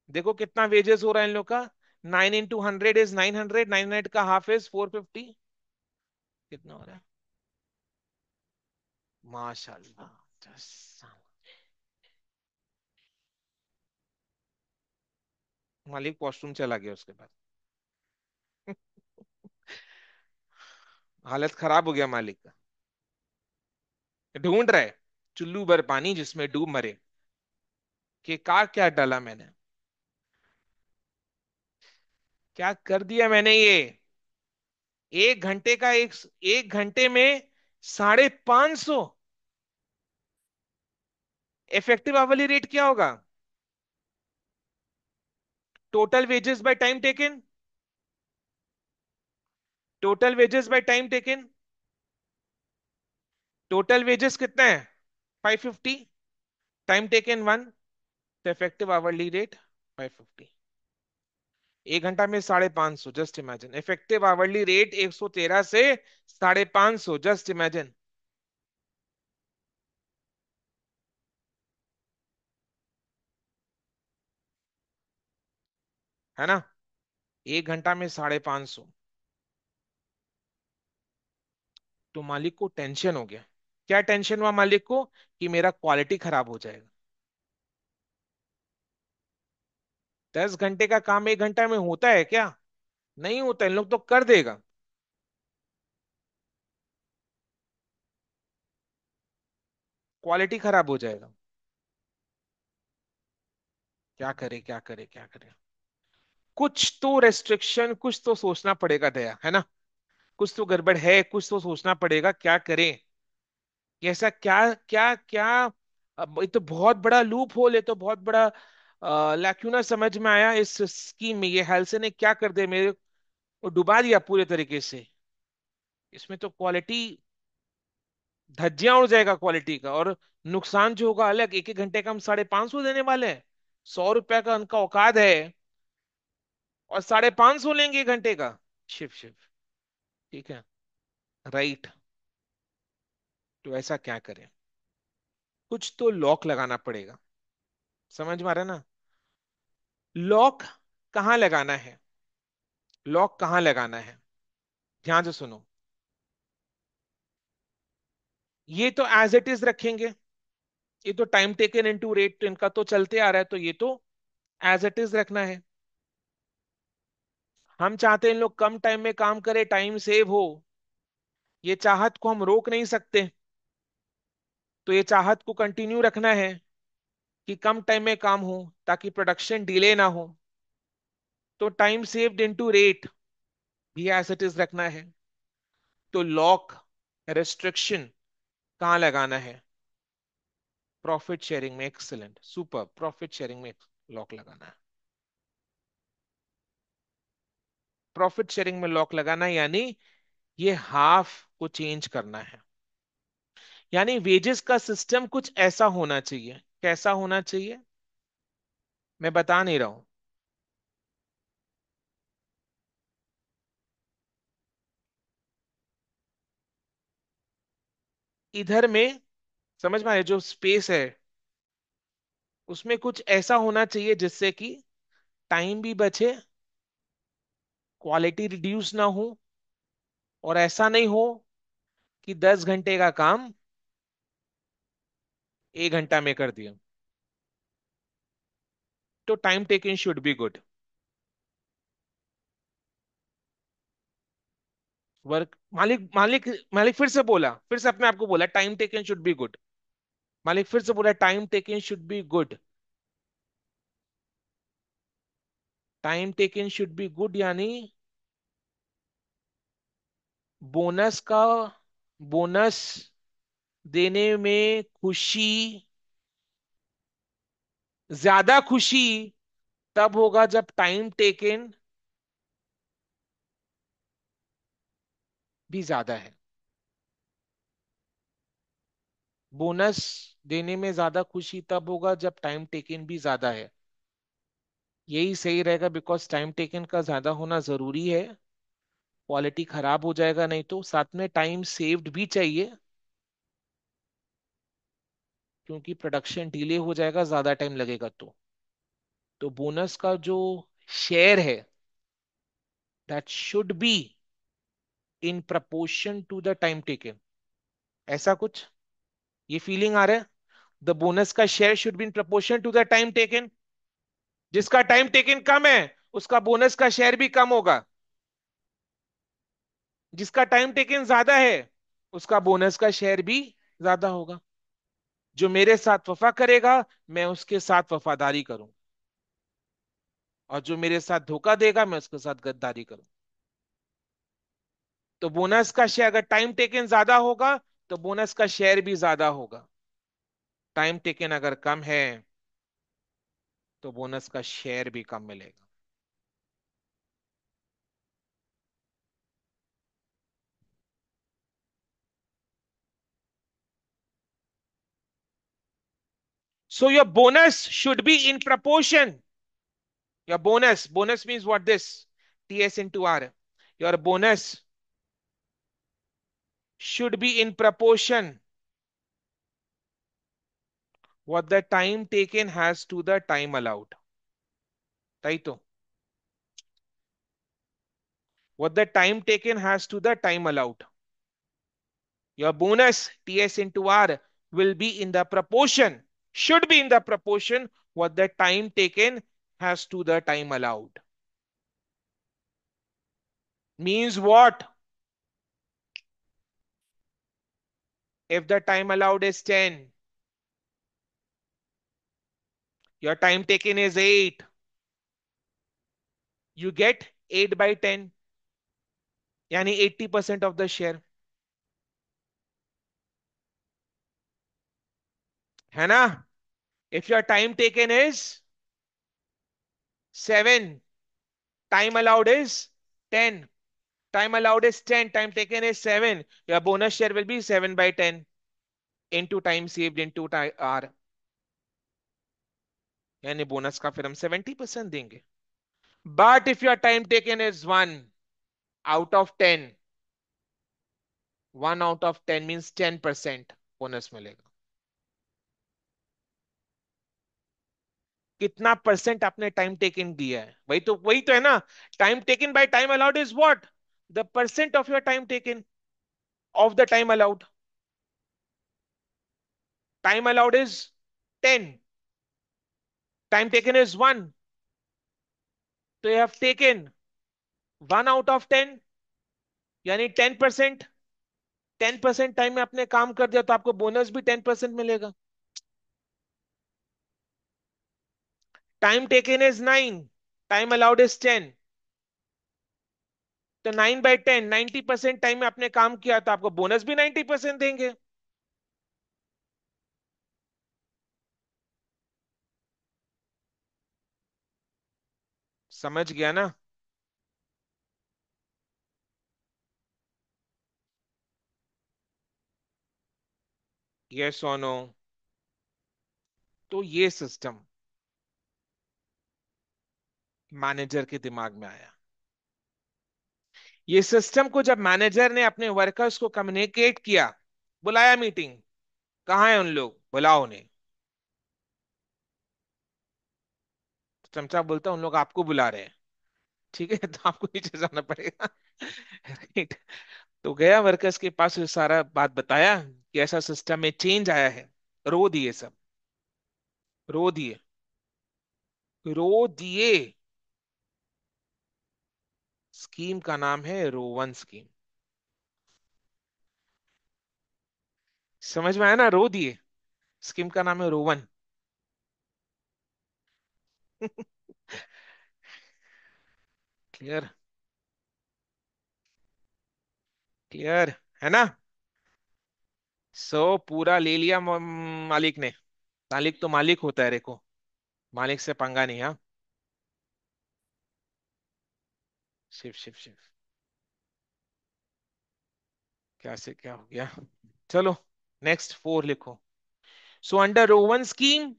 Speaker 1: देखो कितना वेजेस हो रहा है इन लोग का। 9 इंटू 100 इज 900, 900 का हाफ इज 450। कितना हो रहा है? माशाल्लाह। जस्ट- मालिक वॉशरूम चला गया उसके बाद। हालत खराब हो गया मालिक का। ढूंढ रहे चुल्लू भर पानी जिसमें डूब मरे, कि का क्या डाला मैंने, क्या कर दिया मैंने ये। 1 घंटे का 1 घंटे में 550। इफेक्टिव आवरली रेट क्या होगा? Total wages by time taken, total wages by time taken. Total wages कितना है? 550, टाइम टेकन 1, तो इफेक्टिव आवरली रेट 550। 1 घंटा में 550, just imagine. Effective hourly rate 113 से 550, जस्ट इमेजिन। है ना? 1 घंटा में 550। तो मालिक को टेंशन हो गया। क्या टेंशन हुआ मालिक को? कि मेरा क्वालिटी खराब हो जाएगा। 10 घंटे का काम 1 घंटा में होता है क्या? नहीं होता, इन लोग तो कर देगा। क्वालिटी खराब हो जाएगा। क्या करे, क्या करे, क्या करे? कुछ तो रेस्ट्रिक्शन, कुछ तो सोचना पड़ेगा दया, है ना? कुछ तो गड़बड़ है, कुछ तो सोचना पड़ेगा, क्या करें? कि ऐसा क्या क्या क्या। अब ये तो बहुत बड़ा लूप होल है, तो बहुत बड़ा लैक्यूना समझ में आया इस स्कीम में। ये हेल्से ने क्या कर दिया, मेरे को डुबा दिया पूरे तरीके से। इसमें तो क्वालिटी, धज्जियां उड़ जाएगा क्वालिटी का। और नुकसान जो होगा अलग, एक एक घंटे का हम 550 देने वाले हैं। 100 रुपया का उनका औकात है, और 550 लेंगे एक घंटे का। शिव शिव। ठीक है। राइट। तो ऐसा क्या करें? कुछ तो लॉक लगाना पड़ेगा। समझ में आ रहा है ना? लॉक कहाँ लगाना है? लॉक कहाँ लगाना है? ध्यान से सुनो। ये तो एज इट इज रखेंगे। ये तो टाइम टेकन इनटू रेट इनका तो चलते आ रहा है, तो ये तो एज इट इज रखना है। हम चाहते हैं इन लोग कम टाइम में काम करे, टाइम सेव हो। ये चाहत को हम रोक नहीं सकते, तो ये चाहत को कंटिन्यू रखना है कि कम टाइम में काम हो, ताकि प्रोडक्शन डिले ना हो। तो टाइम सेव्ड इनटू रेट भी एज इट इज रखना है। तो लॉक, रेस्ट्रिक्शन कहाँ लगाना है? प्रॉफिट शेयरिंग में। Excellent, super. प्रॉफिट शेयरिंग में लॉक लगाना है। प्रॉफिट शेयरिंग में लॉक लगाना है, यानी ये हाफ को चेंज करना है। यानी वेजेस का सिस्टम कुछ ऐसा होना चाहिए। कैसा होना चाहिए? मैं बता नहीं रहा हूं। इधर में समझ में आया, जो स्पेस है उसमें कुछ ऐसा होना चाहिए जिससे कि टाइम भी बचे, क्वालिटी रिड्यूस ना हो, और ऐसा नहीं हो कि 10 घंटे का काम 1 घंटा में कर दिया। तो time taking should be good. Work, मालिक मालिक मालिक फिर से बोला, फिर से अपने आप को बोला, time taken should be good. मालिक फिर से बोला, time taken should be good. Time taken should be good, यानी बोनस का, बोनस देने में खुशी, ज्यादा खुशी तब होगा जब टाइम टेकन भी ज्यादा है। बोनस देने में ज्यादा खुशी तब होगा जब टाइम टेकन भी ज्यादा है। यही सही रहेगा, बिकॉज टाइम टेकन का ज्यादा होना जरूरी है। क्वालिटी खराब हो जाएगा नहीं, तो साथ में टाइम सेव्ड भी चाहिए, क्योंकि प्रोडक्शन डिले हो जाएगा ज्यादा टाइम लगेगा तो बोनस का जो शेयर है, that should be in proportion to the time taken. ऐसा कुछ ये फीलिंग आ रहा है? द बोनस का share should be in proportion to the time taken. जिसका टाइम टेकन कम है उसका बोनस का शेयर भी कम होगा। जिसका टाइम टेकन ज्यादा है उसका बोनस का शेयर भी ज्यादा होगा। जो मेरे साथ वफा करेगा, मैं उसके साथ वफादारी करूं, और जो मेरे साथ धोखा देगा मैं उसके साथ गद्दारी करूं। तो बोनस का शेयर अगर टाइम टेकन ज्यादा होगा तो बोनस का शेयर भी ज्यादा होगा। टाइम टेकन अगर कम है तो बोनस का शेयर भी कम मिलेगा। So your bonus should be in proportion. Your bonus, bonus means what this, ts into r, your bonus should be in proportion what the time taken has to the time allowed. Right? तो what the time taken has to the time allowed. Your bonus ts into r will be in the proportion, should be in the proportion what the time taken has to the time allowed. Means what? If the time allowed is 10, your time taken is 8, you get 8 by 10, yani 80% of the share. है ना? If your time taken is 7, time allowed is 10, time allowed is 10, time taken is 7, your bonus share will be 7 by 10 into time saved into time r, यानी bonus का फिर हम 70% देंगे. But if your time taken is 1 out of 10, 1 out of 10 means 10% bonus मिलेगा. कितना percent आपने time taken दिया है, वही तो है ना. Time taken by time allowed is what? The percent of your time taken of the time allowed. Time allowed is 10, time taken is 1, तो you have taken 1 out of 10, यानी 10%. 10% time में आपने काम कर दिया तो आपको बोनस भी 10% मिलेगा. Time taken is 9, time allowed is 10, तो 9/10, 90% टाइम में आपने काम किया तो आपको बोनस भी 90% देंगे. समझ गया ना? यस और नो? तो ये सिस्टम मैनेजर के दिमाग में आया. ये सिस्टम को जब मैनेजर ने अपने वर्कर्स को कम्युनिकेट किया, बुलाया मीटिंग, कहाँ है उन लोग, बुलाओ उन्हें. चमचा बोलता उन लोग आपको बुला रहे हैं. ठीक है, तो आपको नीचे जाना पड़ेगा. राइट. तो गया वर्कर्स के पास, ये सारा बात बताया कि ऐसा सिस्टम में चेंज आया है. रो दिए सब, रो दिए, रो दिए. स्कीम का नाम है रोवन स्कीम. समझ में आया ना? रो दिए. स्कीम का नाम है रोवन. क्लियर? क्लियर है ना? पूरा ले लिया मालिक ने. मालिक तो मालिक होता है, रेको. मालिक से पंगा नहीं. हाँ. शिव शिव शिव. क्या से क्या हो गया? चलो, नेक्स्ट 4 लिखो. So under Rowan scheme,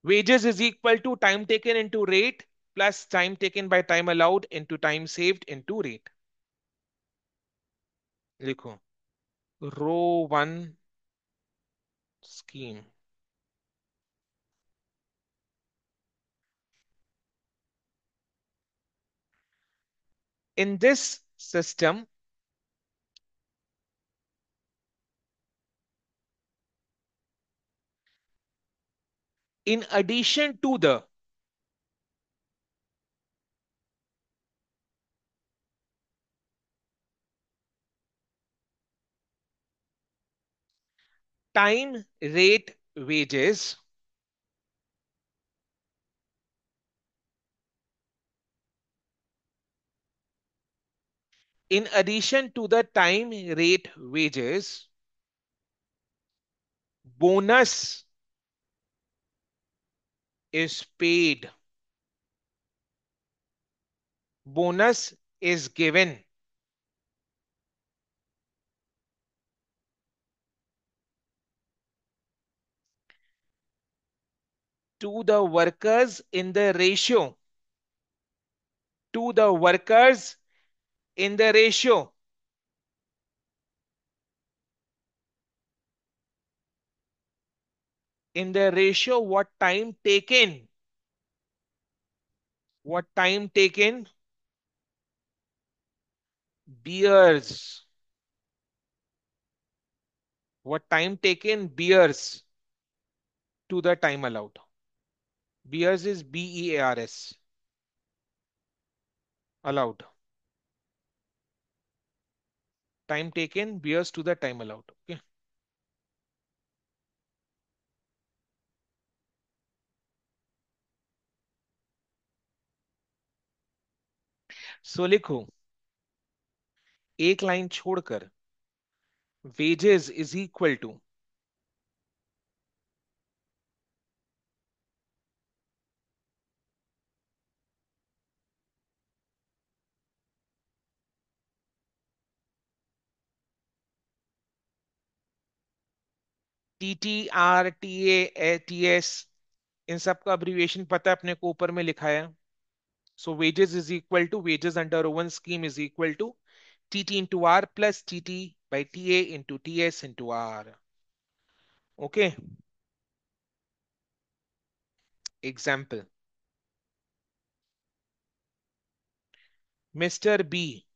Speaker 1: wages is equal to time taken into rate plus time taken by time allowed into time saved into rate. लिखो. रो one scheme. In this system, in addition to the time rate wages, in addition to the time rate wages, bonus is paid. Bonus is given to the workers in the ratio, to the workers in the ratio, in the ratio what time taken bears, what time taken bears to the time allowed. Bears is bears, allowed. Time taken bears to the time allowed. Okay. सो लिखो, एक line छोड़कर, wages is equal to TTR, TA, TS, इन सब का abbreviation पता है अपने को, ऊपर में लिखा है. So wages is equal to wages under O1 scheme is equal to TT into R plus TT by TA into TS into R. Okay. Example. Mr. B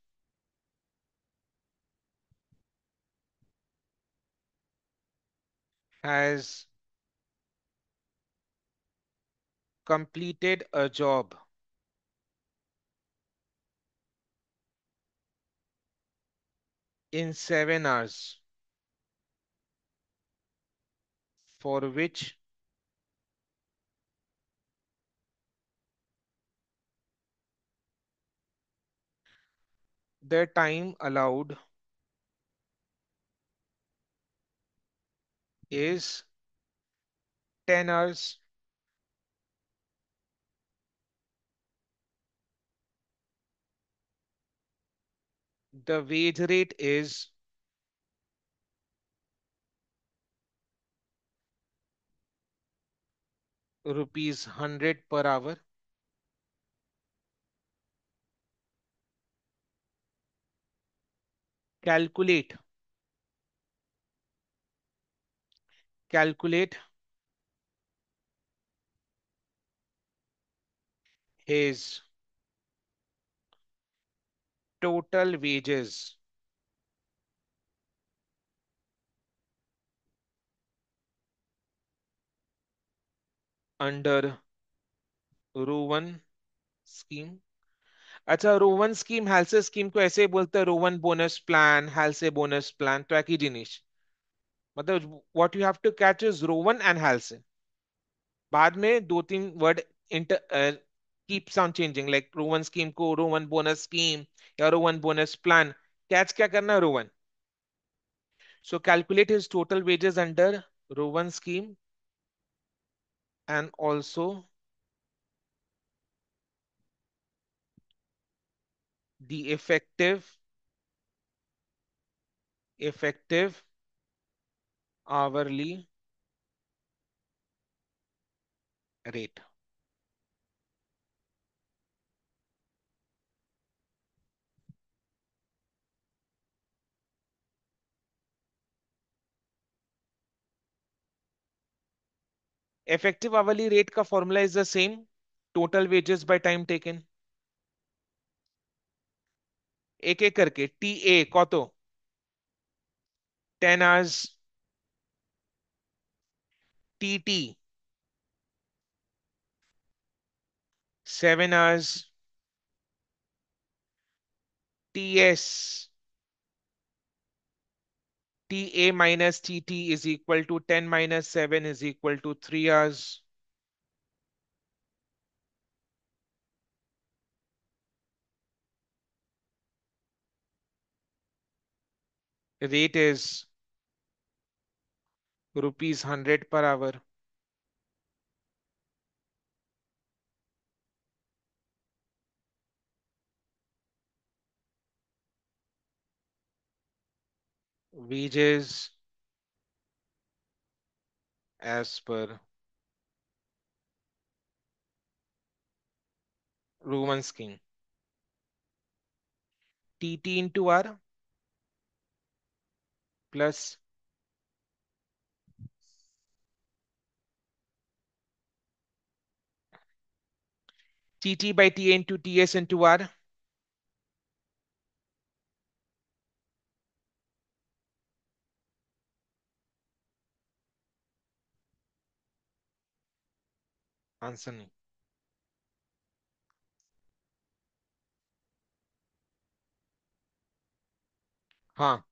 Speaker 1: has completed a job in 7 hours for which the time allowed is 10 hours. The wage rate is rupees 100 per hour. Calculate. Calculate his total wages under Rowan scheme. अच्छा, Rowan scheme Halsey scheme को ऐसे ही बोलते हैं, Rowan bonus plan, Halsey bonus plan, तो एक ही जिनिस. मतलब what you have to catch is Rowan and Halsey. बाद में दो तीन word inter keeps on changing, like Rowan scheme को रोवन बोनस स्कीम या रोवन बोनस प्लान. कैच क्या करना है? Rowan. So calculate his total wages under Rowan scheme and also the effective hourly rate. Effective hourly rate का formula is the same, total wages by time taken. एक एक करके. T A कत? 10 hours. T T 7 hours. T S T A minus T T is equal to 10 minus 7 is equal to 3 hours. Rate is rupees 100 per hour. Wages as per Roman scheme. T T into R plus T T by TA into TS into R. Answer नहीं. हाँ.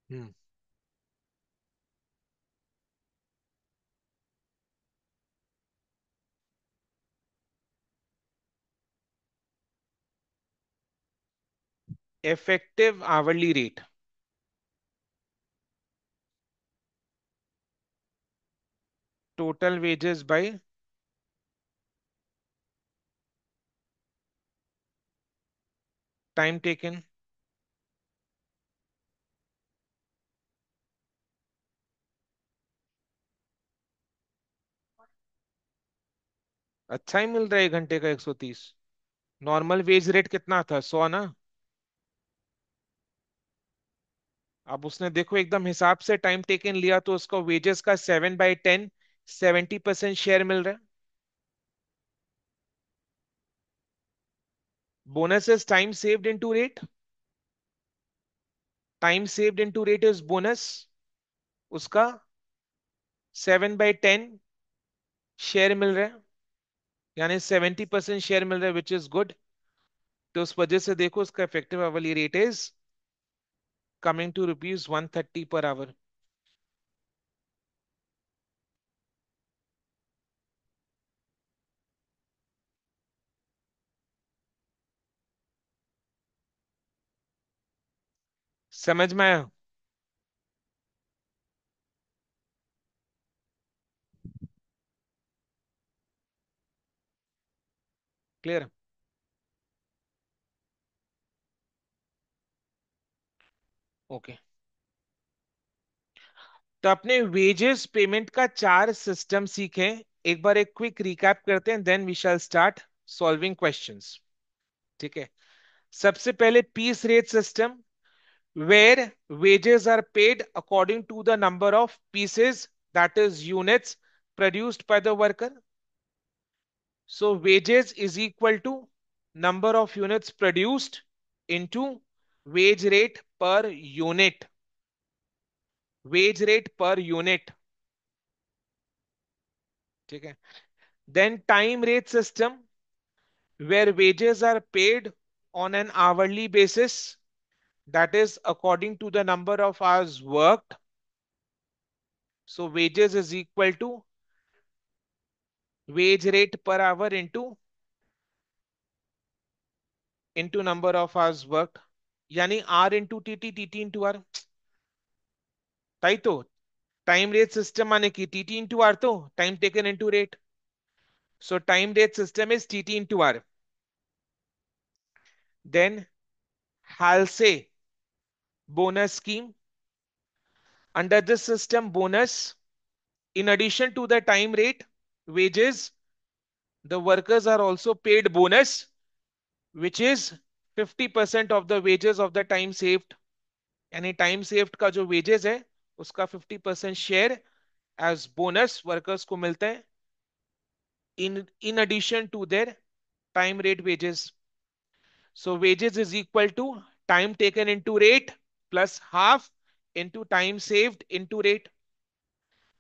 Speaker 1: हम्म. Effective hourly rate. Total wages by time taken. अच्छा ही मिल रहा है 1 घंटे का 130। Normal wage rate कितना था, 100 ना। अब उसने देखो एकदम हिसाब से टाइम टेकन लिया तो उसको वेजेस का 7/10 70% शेयर मिल रहा है। Bonus is time saved into rate. Time saved into rate is bonus. उसका 7/10 शेयर मिल रहा है, यानी 70% शेयर मिल रहा है, विच इज गुड। तो उस वजह से देखो उसका effective hourly rate is coming to ₹130 per hour. समझ में आया? क्लियर? ओके। तो अपने वेजेस पेमेंट का 4 सिस्टम सीखे। एक बार एक क्विक रिकैप करते हैं, then we shall start solving questions. ठीक है। सबसे पहले piece rate system, where wages are paid according to the number of pieces, that is units produced by the worker. So wages is equal to number of units produced into wage rate per unit. Wage rate per unit. ठीक है। Then time rate system, where wages are paid on an hourly basis, that is according to the number of hours worked. So wages is equal to wage rate per hour into number of hours worked, यानी R into TT, TT into R। ताई तो time rate system माने कि TT into R, तो time taken into rate. So time rate system is TT into R। Then Halsey bonus scheme, under this system bonus, in addition to the time rate wages, the workers are also paid bonus, which is 50% of the wages of the time saved। यानी time saved का जो wages है उसका 50% share as bonus workers को मिलता है, in addition to their time rate wages. So wages is equal to time taken into rate plus half into time saved into rate।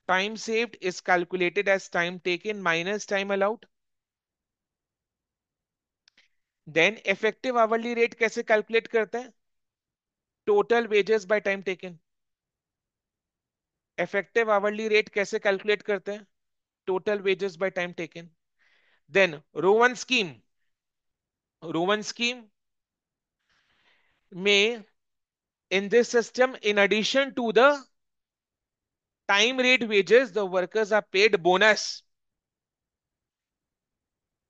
Speaker 1: Time saved is calculated as time taken minus time allowed। Then effective hourly rate कैसे calculate करते हैं? Total wages by time taken। Effective hourly rate कैसे calculate करते हैं? Total wages by time taken। Then Rowan scheme में in this system, in addition to the time rate wages, the workers are paid bonus,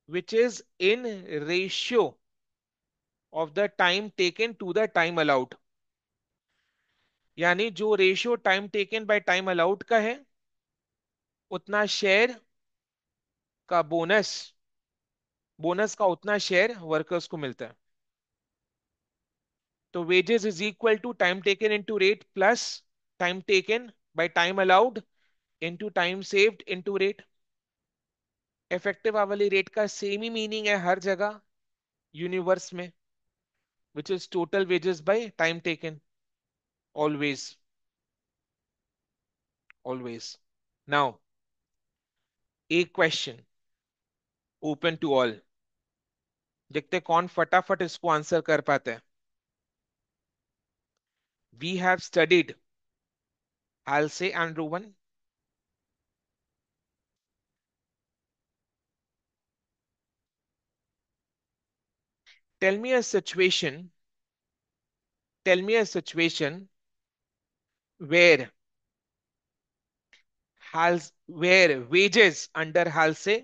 Speaker 1: which is in ratio of the time taken to the time allowed। यानी जो ratio time taken by time allowed का है उतना share का bonus, bonus का उतना share workers को मिलता है। तो wages is equal to time taken into rate plus time taken by time allowed into time saved into rate. Effective hourly rate का सेम ही मीनिंग है हर जगह यूनिवर्स में, which is total wages by time taken. Always, always. Now एक question open to all, देखते हैं कौन फटाफट इसको आंसर कर पाता है। We have studied Halsey and Rowan। Tell me a situation, tell me a situation where where wages under Halsey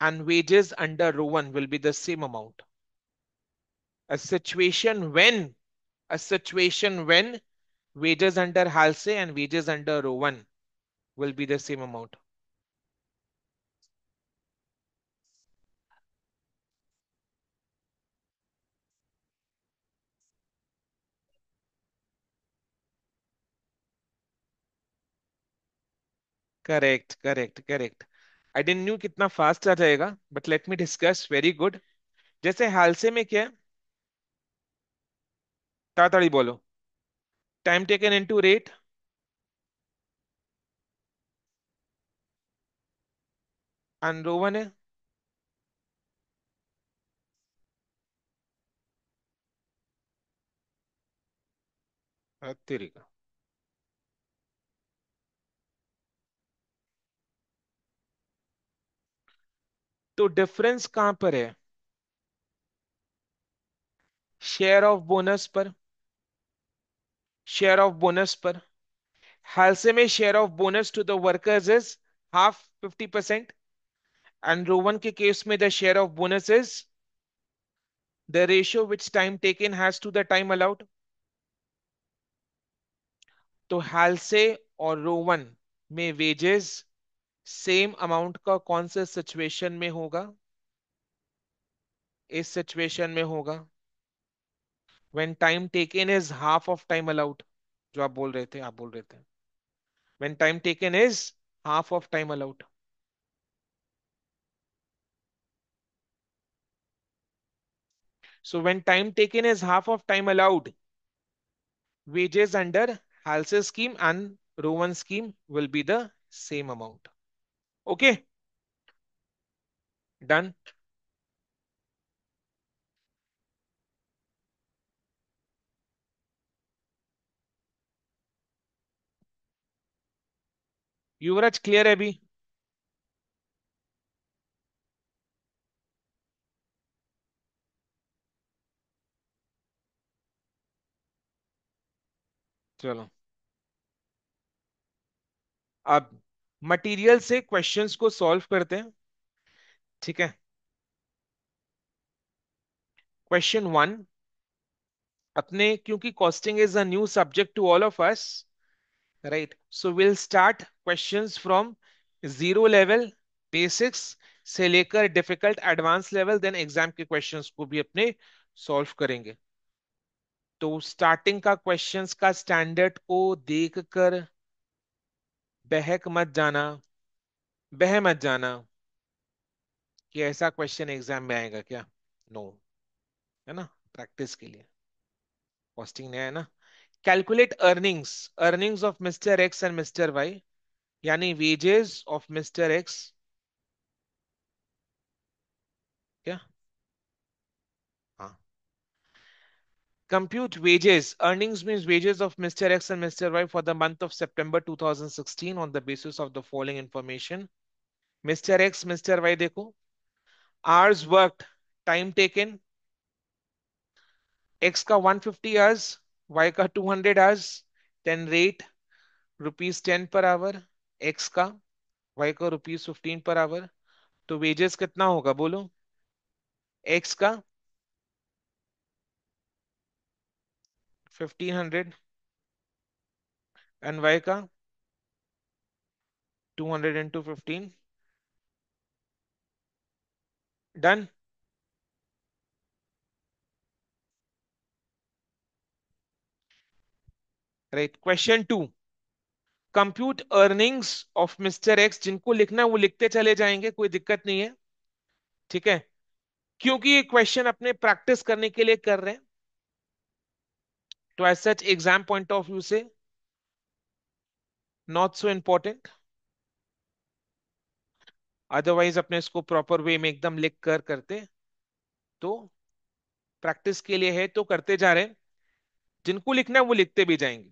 Speaker 1: and wages under Rowan will be the same amount। A situation when, a situation when wages under Halse and wages under Rowan will be the same amount. Correct correct correct. I didn't knew कितना फास्ट आ जाएगा, but let me discuss. Very good. जैसे Halsey में क्या है, ताड़ाताड़ी बोलो। Time taken into rate. And Rowan है तेरी का। तो डिफरेंस कहां पर है? शेयर ऑफ बोनस पर। शेयर ऑफ बोनस पर। हालसे में share of bonus to the workers is half, 50%। And Rowan के केस में the share of bonus is the ratio which time taken has to the time allowed. तो हालसे और Rowan में wages same amount का कौन से situation में होगा? इस सिचुएशन में होगा when time taken is half of time allowed। जो आप बोल रहे थे, आप बोल रहे थे when time taken is half of time allowed। So when time taken is half of time allowed, wages under Halse scheme and Rowan scheme will be the same amount। Okay, done। Yuvraj clear है अभी? चलो, अब material से questions को solve करते हैं। ठीक है। Question one. अपने क्योंकि costing is a new subject to all of us, right, so will start questions from zero level, basics से लेकर difficult advance level, then exam के क्वेश्चंस को भी अपने सॉल्व करेंगे। तो स्टार्टिंग का क्वेश्चंस का स्टैंडर्ड को देखकर बहक मत जाना, बह मत जाना कि ऐसा क्वेश्चन एग्जाम में आएगा क्या। नो, है ना, प्रैक्टिस के लिए। कॉस्टिंग नया है ना। Calculate earnings, earnings of mister X and mister Y, यानी वेजेस ऑफ मिस्टर एक्स। क्या? हाँ। compute wages, earnings means wages of Mr. X and Mr. Y for the month of September 2016 on the basis of the following information। Mr. X, Mr. Y देखो, hours worked, time taken, X का 150 hours, Y का 200 hours, then rate rupees 10 per hour, X का, Y का rupees 15 per hour. तो wages कितना होगा बोलो? X का 1500 एंड Y का 200 into 15। Done. Right, question two. Compute earnings of mister X, जिनको लिखना है वो लिखते चले जाएंगे, कोई दिक्कत नहीं है। ठीक है, क्योंकि ये क्वेश्चन अपने प्रैक्टिस करने के लिए कर रहे हैं, तो as such exam point of view से नॉट सो इंपॉर्टेंट। अदरवाइज अपने इसको प्रॉपर वे में एकदम लिख कर करते, तो प्रैक्टिस के लिए है तो करते जा रहे हैं, जिनको लिखना है वो लिखते भी जाएंगे।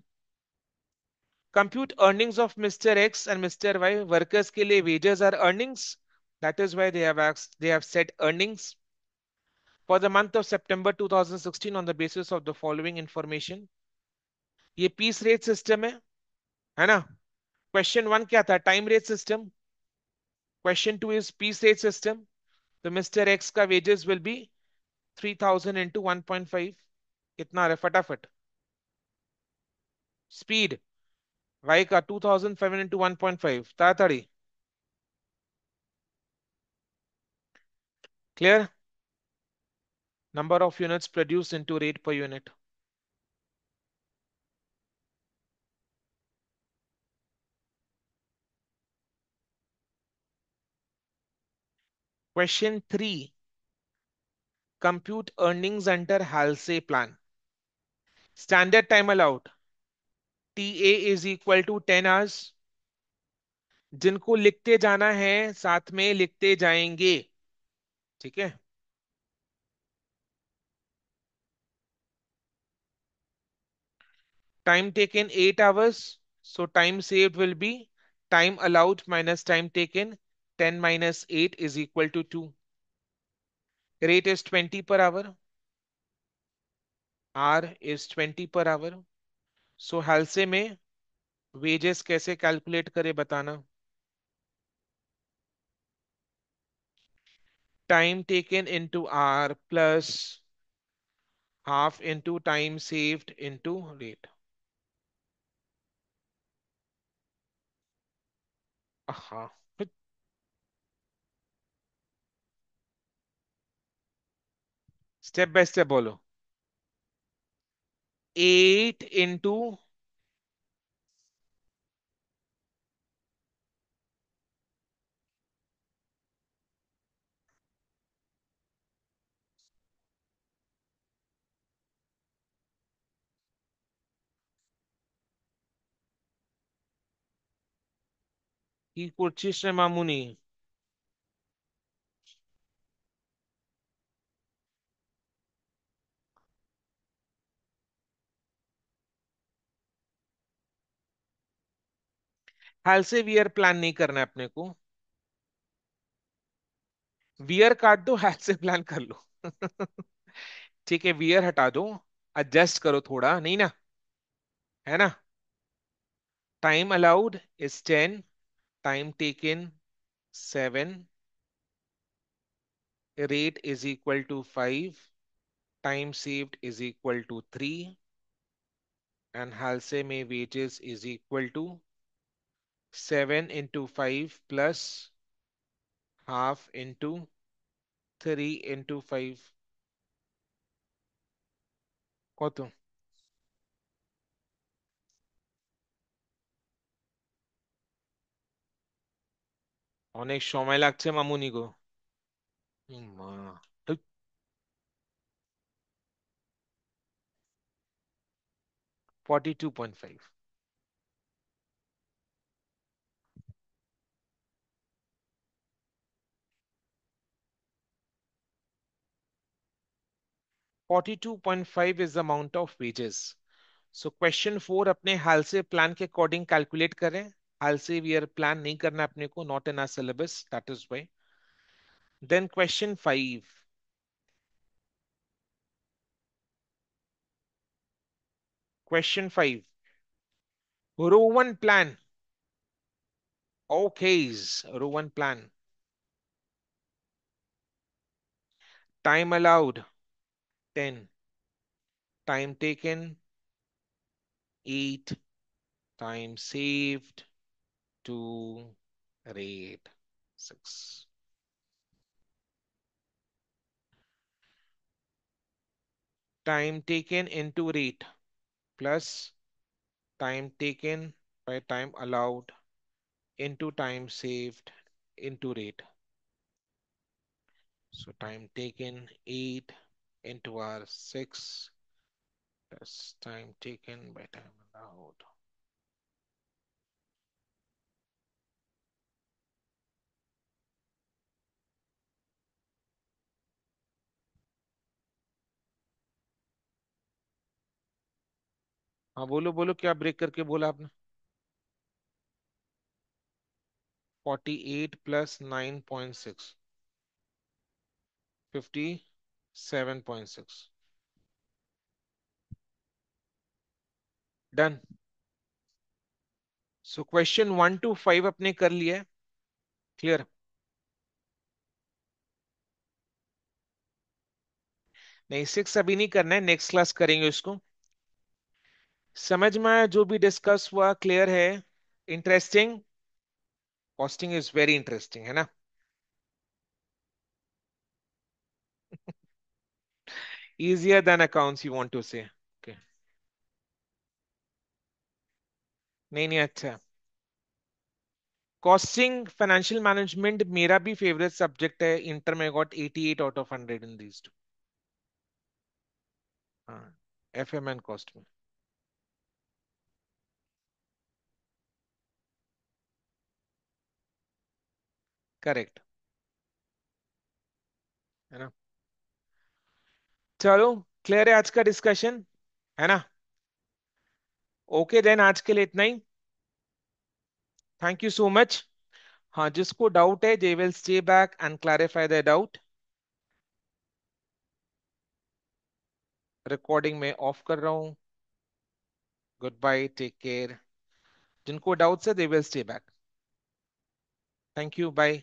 Speaker 1: Compute earnings of mister X and mister Y, workers के लिए wages are earnings, that is why they have set earnings for the month of September 2016 on the basis of the following information। ये piece rate system है ना। Question one क्या था? Time rate system. Question two is piece rate system. तो mister x का wages will be 3000 × 1.5 कितना आ रहा है फटाफट? स्पीड वाई का 2500 × 1.5 ताड़ाताड़ी। Clear? Number of units produce into rate per unit. Question 3. Compute earnings under Halsey plan. Standard time allowed. TA is equal to 10 hours. जिनको लिखते जाना है साथ में लिखते जाएंगे। ठीक है। Time taken 8 hours. So time saved will be time allowed minus time taken. 10 minus 8 is equal to 2. Rate is 20 per hour. R is 20 per hour. So हालसे में wages कैसे calculate करे बताना। Time taken into R plus half into time saved into rate. हाँ, step by step बोलो। 8 into की कुर्ची मामूनी। हाल से wear plan नहीं करना है अपने को। वियर काट दो, हाल से प्लान कर लो। ठीक है, वियर हटा दो, एडजस्ट करो थोड़ा, नहीं ना, है ना। Time allowed is 10, time taken 7, rate is equal to 5, time saved is equal to 3, and Halsey में wages is equal to 7 into 5 plus half into 3 into 5 কত? অনেক সময় লাগছে মামুনি গো। মা, 42.5। 42.5 is the amount of wages. So question 4 अपने हाल से plan के according calculate करें। हाल से वीयर प्लान नहीं करना अपने को, not in our syllabus, that is why. Then question 5। question 5, Rowan plan. Okays, Rowan plan. Time allowed 10, time taken 8, time saved 2, rate 6। Time taken into rate plus time taken by time allowed into time saved into rate. So time taken 8 into our 6 plus time taken by time allowed. हाँ बोलो बोलो, क्या break करके बोला आपने? 48 + 9.6, 57.6। Done. So question 1 to 5 अपने कर लिया है। क्लियर? नहीं, 6 अभी नहीं करना है, नेक्स्ट क्लास करेंगे उसको। समझ में आया जो भी डिस्कस हुआ? क्लियर है? Interesting? Costing is very interesting, है ना? Easier than accounts you want to say? Okay. नहीं नहीं, अच्छा। कॉस्टिंग फाइनेंशियल मैनेजमेंट मेरा भी फेवरेट सब्जेक्ट है, इंटर में got 88 out of 100 in these two. हाँ, एफएम एंड कॉस्ट में। करेक्ट। है ना? चलो, क्लियर है आज का डिस्कशन? है ना? ओके देन, आज के लिए इतना ही। Thank you so much. हाँ, जिसको डाउट है they will stay back and clarify the doubt. Recording में ऑफ कर रहा हूँ। Good bye, take care. जिनको डाउट्स है they will stay back. Thank you, bye.